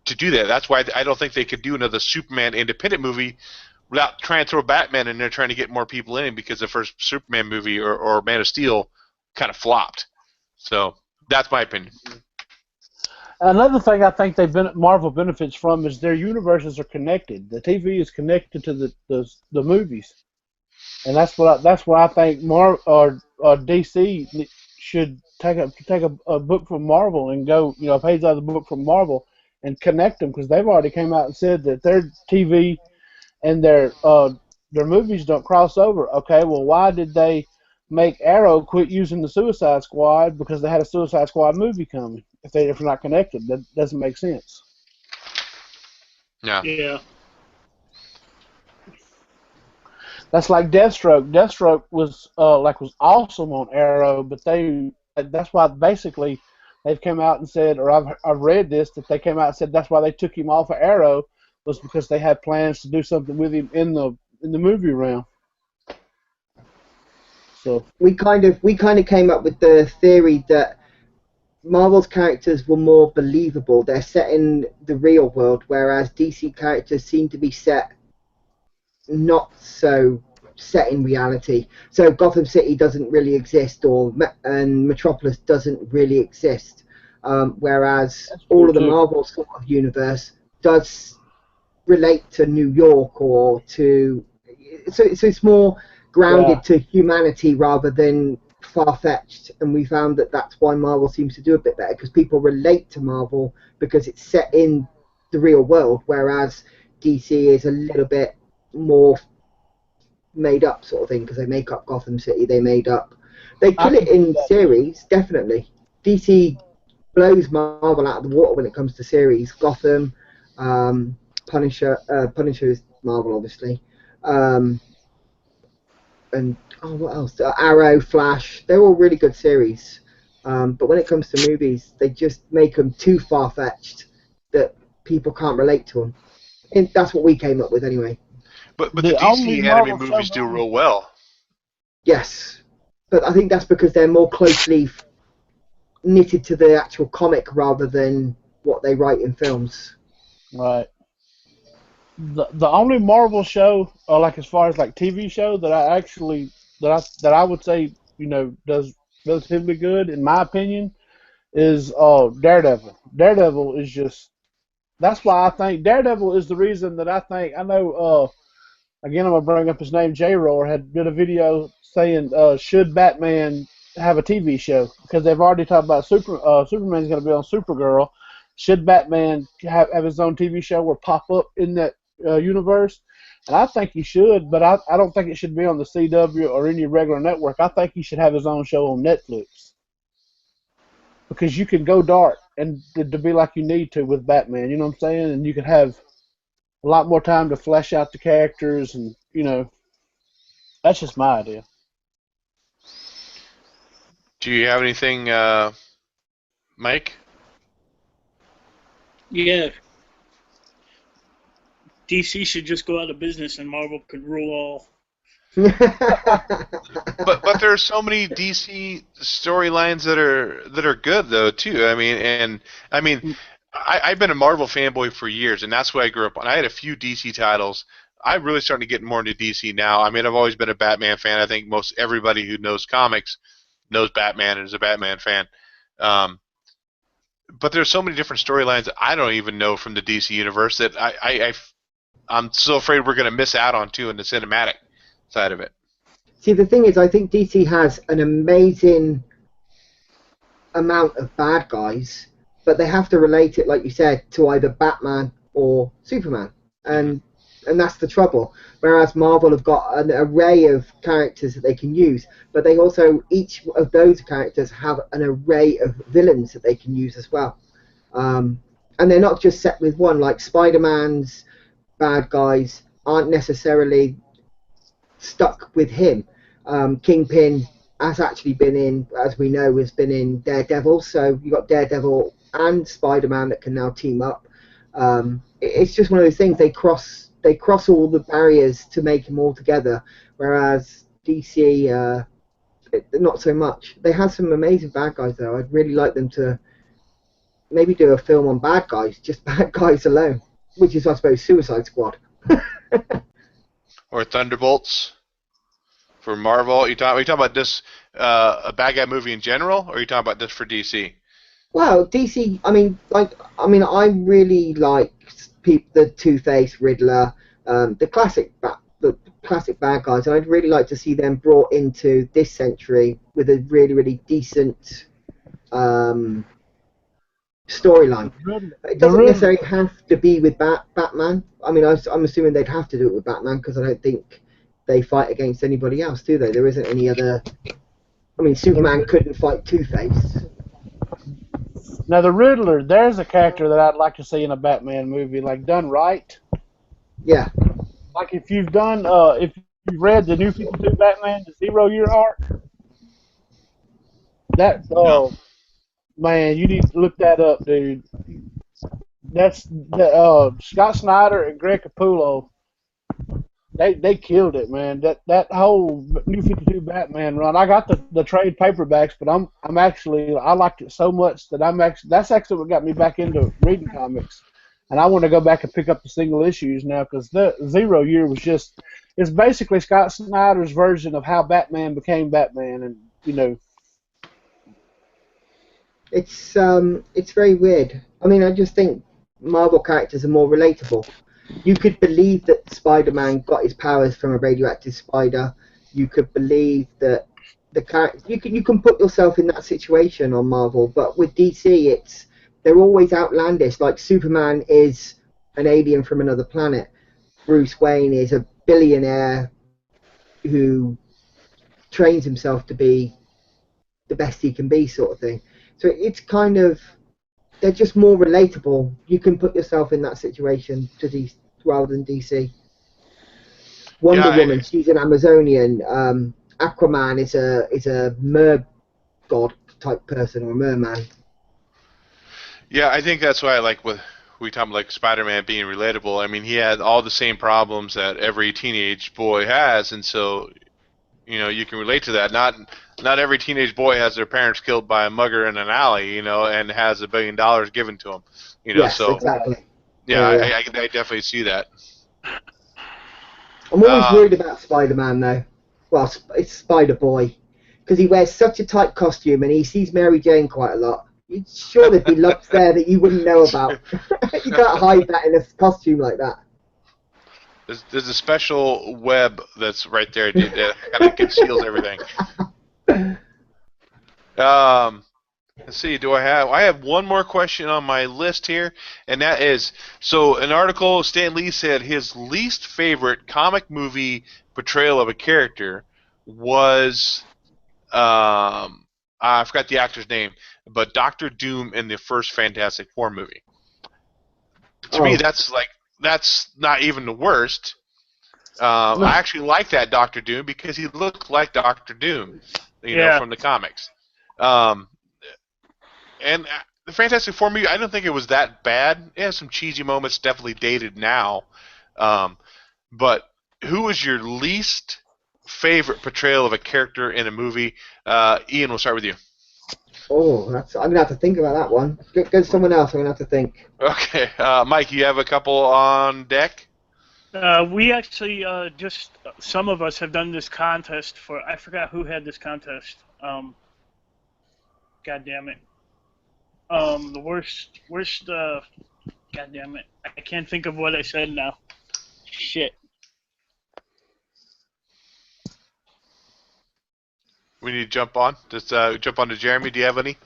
do that. That's why I don't think they could do another Superman independent movie without trying to throw Batman in there, trying to get more people in, because the first Superman movie or Man of Steel kind of flopped. So that's my opinion.
Another thing I think Marvel benefits from is their universes are connected. The TV is connected to the movies, and that's what I think DC should take a book from Marvel and go a page out of the book from Marvel and connect them, because they've already came out and said that their TV and their movies don't cross over. Okay, well, why did they make Arrow quit using the Suicide Squad? Because they had a Suicide Squad movie coming. If they're not connected, that doesn't make sense.
Yeah.
Yeah.
That's like Deathstroke. Deathstroke was awesome on Arrow, but that's why basically they've come out and said, or I've read this, that they came out and said that's why they took him off of Arrow, was because they had plans to do something with him in the movie realm. So
we kind of came up with the theory that Marvel's characters were more believable. They're set in the real world, whereas DC characters seem to be set not so set in reality. So Gotham City doesn't really exist, and Metropolis doesn't really exist. Whereas all of the Marvel sort of universe does relate to New York or to. So it's more grounded to humanity rather than far-fetched, and we found that that's why Marvel seems to do a bit better, because people relate to Marvel because it's set in the real world, whereas DC is a little bit more made up sort of thing, because they make up Gotham City, they kill it in series, definitely. DC blows Marvel out of the water when it comes to series. Gotham, Punisher is Marvel, obviously. And what else? Arrow, Flash, they're all really good series. But when it comes to movies, they just make them too far-fetched that people can't relate to them. And that's what we came up with anyway.
But the DC animated movies do real well.
Yes. But I think that's because they're more closely knitted to the actual comic rather than what they write in films.
Right. The only Marvel show, like as far as like TV show, that I would say does relatively good in my opinion is Daredevil. Daredevil is just, that's why I think Daredevil is the reason that I know. Again, I'm gonna bring up his name. J-Roar did a video saying should Batman have a TV show, because they've already talked about Superman's gonna be on Supergirl. Should Batman have his own TV show or pop up in that universe? And I think he should, but I don't think it should be on the CW or any regular network. I think he should have his own show on Netflix, because you can go dark and to be like you need to with Batman. You know what I'm saying? And you can have a lot more time to flesh out the characters, and that's just my idea.
Do you have anything, Mike?
Yeah. DC should just go out of business and Marvel could rule all.
But there are so many DC storylines that are good though too. I mean, I've been a Marvel fanboy for years, and that's what I grew up on. I had a few DC titles. I'm really starting to get more into DC now. I mean, I've always been a Batman fan. I think most everybody who knows comics knows Batman and is a Batman fan. Um, but there's so many different storylines that I don't even know from the DC universe that I'm so afraid we're going to miss out on too in the cinematic side of it.
See, the thing is, I think DC has an amazing amount of bad guys, but they have to relate it, like you said, to either Batman or Superman, and that's the trouble. Whereas Marvel have got an array of characters that they can use, but they also, each of those characters have an array of villains that they can use as well. And they're not just set with one, like Spider-Man's bad guys aren't necessarily stuck with him. Kingpin has actually been in, as we know, has been in Daredevil, so you've got Daredevil and Spider-Man that can now team up. It's just one of those things, they cross all the barriers to make them all together, whereas DC, not so much. They have some amazing bad guys though. I'd really like them to maybe do a film on bad guys, just bad guys alone, which is, I suppose, Suicide Squad.
Or Thunderbolts for Marvel. Are you talking about this a bad guy movie in general, or are you talking about this for DC?
Well, DC. I really like the Two-Face, Riddler, the classic bad guys, and I'd really like to see them brought into this century with a really, really decent storyline. It doesn't necessarily have to be with Batman. I mean, I'm assuming they'd have to do it with Batman because I don't think they fight against anybody else, do they? There isn't any other. I mean, Superman couldn't fight Two-Face.
Now the Riddler, there's a character that I'd like to see in a Batman movie, like done right.
Yeah.
Like if you've read the New 52 Batman, the 0 Year arc, man, you need to look that up, dude. That's Scott Snyder and Greg Capullo. They killed it, man. That whole New 52 Batman run. I got the trade paperbacks, but I liked it so much that that's actually what got me back into reading comics, and I want to go back and pick up the single issues now because the 0 Year was it's basically Scott Snyder's version of how Batman became Batman, and you know.
It's very weird. I mean, I just think Marvel characters are more relatable. You could believe that Spider-Man got his powers from a radioactive spider. You could believe that the character. You can put yourself in that situation on Marvel, but with DC, they're always outlandish. Like Superman is an alien from another planet. Bruce Wayne is a billionaire who trains himself to be the best he can be, sort of thing. So it's kind of, they're just more relatable. You can put yourself in that situation rather than DC. Wonder Woman, she's an Amazonian. Aquaman is a mer god type person, or a merman.
Yeah, I think that's why I like we talk about like Spider-Man being relatable. I mean, he had all the same problems that every teenage boy has, and so you can relate to that. Not every teenage boy has their parents killed by a mugger in an alley, and has $1 billion given to them,
Yes,
so
exactly.
yeah, I definitely see that.
I'm always worried about Spider-Man though. Well, it's Spider-Boy, because he wears such a tight costume and he sees Mary Jane quite a lot. You'd sure there'd be lumps there that you wouldn't know about. You can't hide that in a costume like that.
There's a special web that's right there that kind of conceals everything. Let's see. I have one more question on my list here, and that is, so an article, Stan Lee said his least favorite comic movie portrayal of a character was, I forgot the actor's name, but Doctor Doom in the first Fantastic Four movie. To me, that's not even the worst. I actually like that Doctor Doom because he looked like Doctor Doom, from the comics. And the Fantastic Four movie, I don't think it was that bad. It has some cheesy moments, definitely dated now. But who was your least favorite portrayal of a character in a movie. Ian, we'll start with you.
Oh, I'm gonna have to think about that one. Go to someone else. I'm gonna have to think.
Okay, Mike, you have a couple on deck?
We actually just some of us have done this contest for. I forgot who had this contest. God damn it. The worst. God damn it. I can't think of what I said now. Shit.
We need to jump on. Just jump on to Jeremy. Do you have any?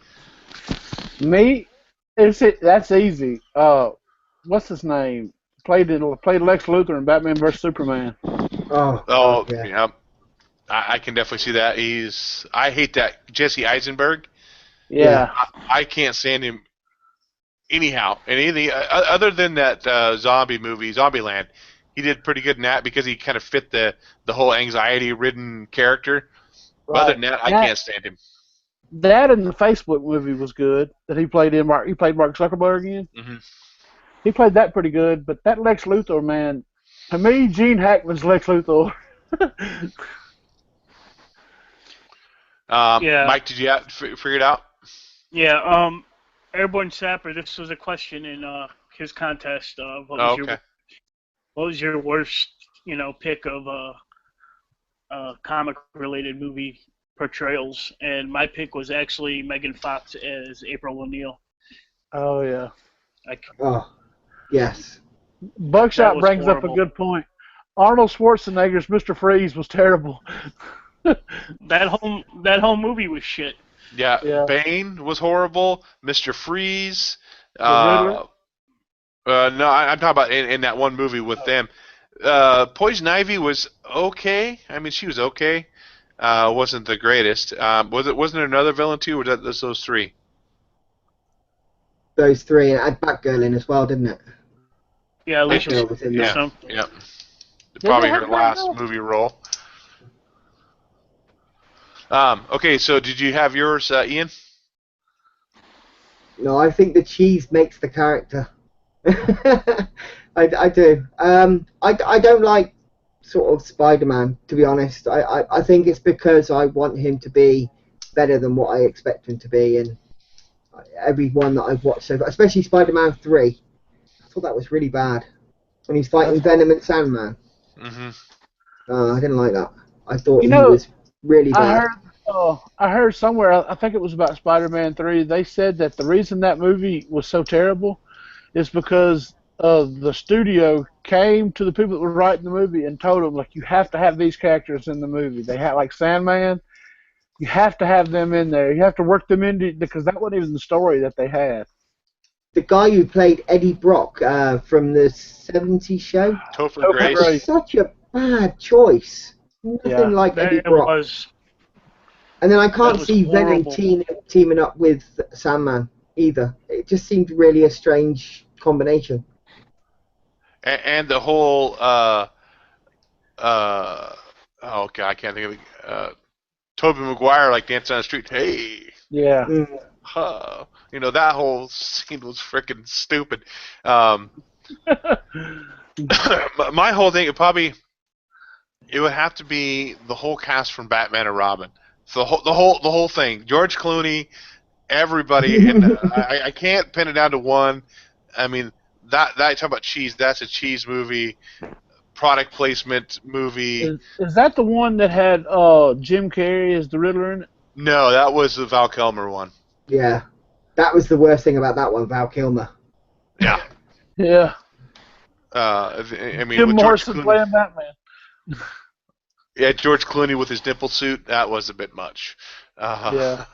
Me? That's easy. What's his name? Played Lex Luthor in Batman vs Superman.
Oh, yeah. I can definitely see that. I hate that Jesse Eisenberg.
Yeah.
I can't stand him anyhow. And anything other than that zombie movie, Zombieland, he did pretty good in that because he kind of fit the whole anxiety-ridden character.
Right.
Other than that, I can't stand him.
That and the Facebook movie was good that he played in. He played Mark Zuckerberg in.
Mm-hmm.
He played that pretty good, but that Lex Luthor, man, to me, Gene Hackman's Lex Luthor.
Yeah.
Mike, did you figure it out?
Yeah. Airborne Sapper. This was a question in his contest. What was your worst, pick of comic-related movie portrayals? And my pick was actually Megan Fox as April O'Neil.
Oh yeah.
Yes.
Buckshot brings
horrible.
up a good point. Arnold Schwarzenegger's Mr. Freeze was terrible.
That whole movie was shit.
Yeah. Bane was horrible. Mr. Freeze.
The Riddler?
No, I'm talking about in that one movie with them. Poison Ivy was okay. I mean, she was okay. Wasn't the greatest. Wasn't there another villain too? Or was that those three?
Those three, and it had Batgirl in as well, didn't it?
Yeah, Alicia.
Batgirl was in there.
Yeah. Probably her last movie role. Okay, so did you have yours, Ian?
No, I think the cheese makes the character. I do. I don't like sort of Spider-Man, to be honest. I think it's because I want him to be better than what I expect him to be, and every one that I've watched so far, especially Spider-Man 3, I thought that was really bad when he's fighting Venom and Sandman.
Mm-hmm.
I didn't like that. I thought he was really bad.
I heard somewhere, I think it was about Spider-Man 3, they said that the reason that movie was so terrible is because the studio came to the people that were writing the movie and told them, like, you have to have these characters in the movie. They had, like, Sandman, you have to have them in there. You have to work them into, because that wasn't even the story that they had.
The guy who played Eddie Brock from the 70s show,
Topher Grace.
was such a bad choice. Nothing like Eddie Brock.
Was.
And then I can't see Venom
horrible.
teaming up with Sandman either. It just seemed really a strange combination.
And the whole oh god, I can't think of it. Tobey Maguire like dancing on the street. Hey.
Yeah.
That whole scene was freaking stupid. My whole thing, it would have to be the whole cast from Batman and Robin. So the whole thing. George Clooney, everybody, and I can't pin it down to one. I mean, that talk about cheese. That's a cheese movie, product placement movie.
Is that the one that had Jim Carrey as the Riddler in it?
No, that was the Val Kilmer one.
Yeah, that was the worst thing about that one, Val Kilmer.
Yeah.
Yeah.
I mean,
Jim Morrison playing Batman.
Yeah, George Clooney with his nipple suit, that was a bit much.
Yeah.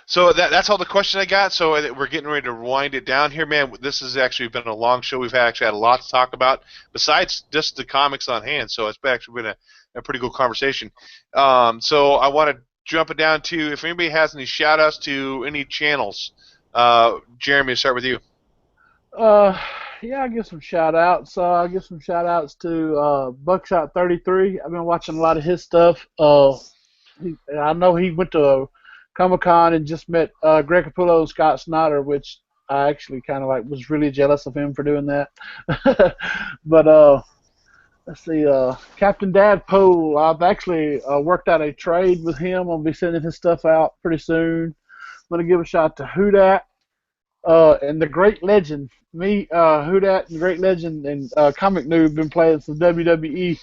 So that's all the questions I got. So we're getting ready to wind it down here, man. This has actually been a long show. We've actually had a lot to talk about besides just the comics on hand. So it's actually been a pretty good conversation. So I want to jump it down to if anybody has any shout-outs to any channels. Jeremy, I'll start with you.
Yeah, I'll give some shout-outs. I'll give some shout-outs to Buckshot 33. I've been watching a lot of his stuff. I know he went to Comic-Con and just met Greg Capullo and Scott Snyder, which I actually kind of was really jealous of him for doing that. But let's see, Captain Dadpool. I've actually worked out a trade with him. I'll be sending his stuff out pretty soon. I'm gonna give a shout to Hudat and the Great Legend. Me, Hudat, and Great Legend, and Comic Noob been playing some WWE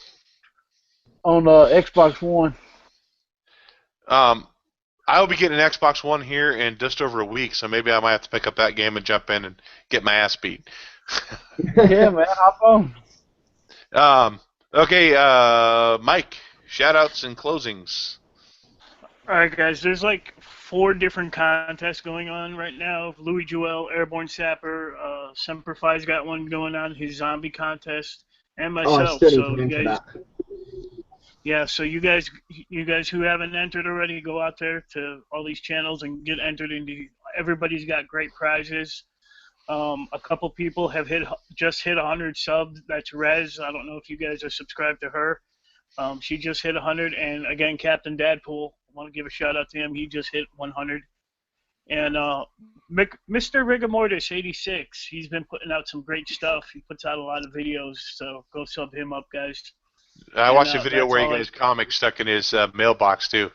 on Xbox One.
I will be getting an Xbox One here in just over a week, so maybe I might have to pick up that game and jump in and get my ass beat.
Yeah, man, hop on.
Okay, Mike, shout-outs and closings.
All right, guys. There's like 4 different contests going on right now. Louis Joel, Airborne Sapper, Semper Fi's got one going on, his zombie contest, and myself.
Oh, I still need
So
to
you
enter
guys,
that.
yeah. So you guys who haven't entered already, go out there to all these channels and get entered into. Everybody's got great prizes. A couple people have just hit 100 subs. That's Rez. I don't know if you guys are subscribed to her. She just hit 100, and again, Captain Dadpool. I want to give a shout out to him. He just hit 100. And Mr. Rigamortis 86. He's been putting out some great stuff. He puts out a lot of videos, so go sub him up, guys.
I watched a video where he got his comic stuck in his mailbox too.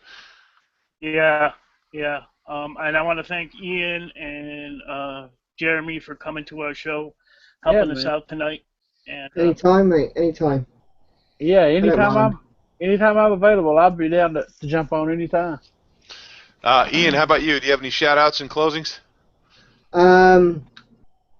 Yeah, yeah. And I want to thank Ian and Jeremy for coming to our show, helping us out tonight. And
Anytime, mate. Anytime.
Yeah, anytime I'm available, I'll be down to jump on anytime.
Ian, how about you? Do you have any shout-outs and closings?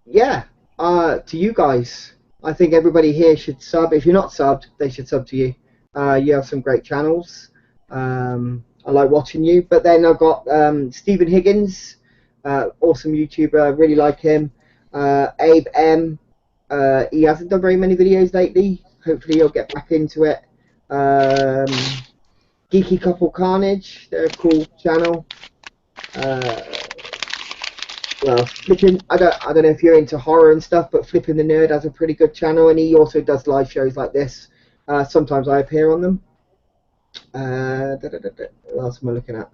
Yeah. To you guys. I think everybody here should sub. If you're not subbed, they should sub to you. You have some great channels. I like watching you. But then I've got Stephen Higgins, awesome YouTuber. I really like him. Abe M. He hasn't done very many videos lately. Hopefully he'll get back into it. Geeky Couple Carnage, they're a cool channel. Well, Flipping, I don't know if you're into horror and stuff, but Flipping the Nerd has a pretty good channel, and he also does live shows like this. Sometimes I appear on them. What else am I looking at?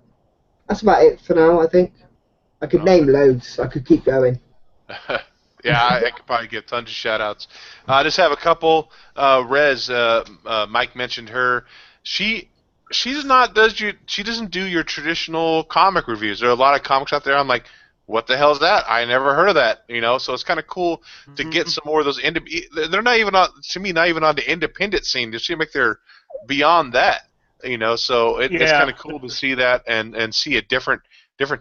That's about it for now, I think. I could name loads. I could keep going.
Yeah, I could probably give tons of shout-outs. I just have a couple. Rez, Mike mentioned her. She doesn't do your traditional comic reviews. There are a lot of comics out there. I'm like, what the hell is that? I never heard of that. So it's kind of cool to get some more of those. They're not even on, to me, not even on the independent scene. They seem like they're beyond that. So it's kind of cool to see that and see a different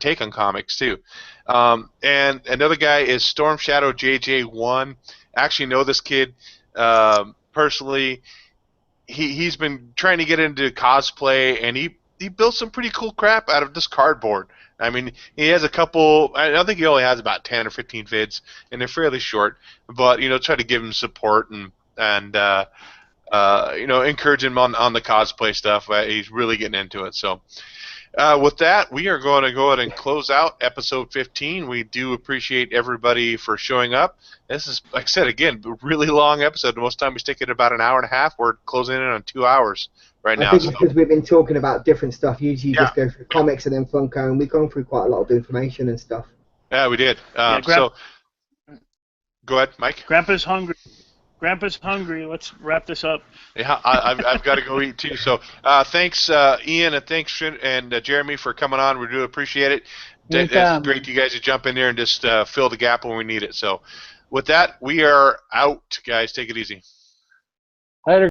take on comics too. And another guy is Storm Shadow JJ1. I actually know this kid personally. He's been trying to get into cosplay, and he built some pretty cool crap out of this cardboard. I mean, he has a couple. I think he only has about 10 or 15 vids, and they're fairly short. But try to give him support and encourage him on the cosplay stuff. He's really getting into it. So. With that, we are going to go ahead and close out episode 15. We do appreciate everybody for showing up. This is, like I said, again, a really long episode. Most time we stick it about an hour and a half. We're closing in on 2 hours right now.
I think it's because we've been talking about different stuff. Usually you just go through comics and then Funko, and we've gone through quite a lot of information and stuff.
Yeah, we did. So, go ahead, Mike.
Grandpa's hungry. Grandpa's hungry. Let's wrap this up.
Yeah, I've got to go eat too. So thanks, Ian, and thanks and Jeremy for coming on. We do appreciate it. It's great you guys to jump in there and just fill the gap when we need it. So with that, we are out, guys. Take it easy.
Later.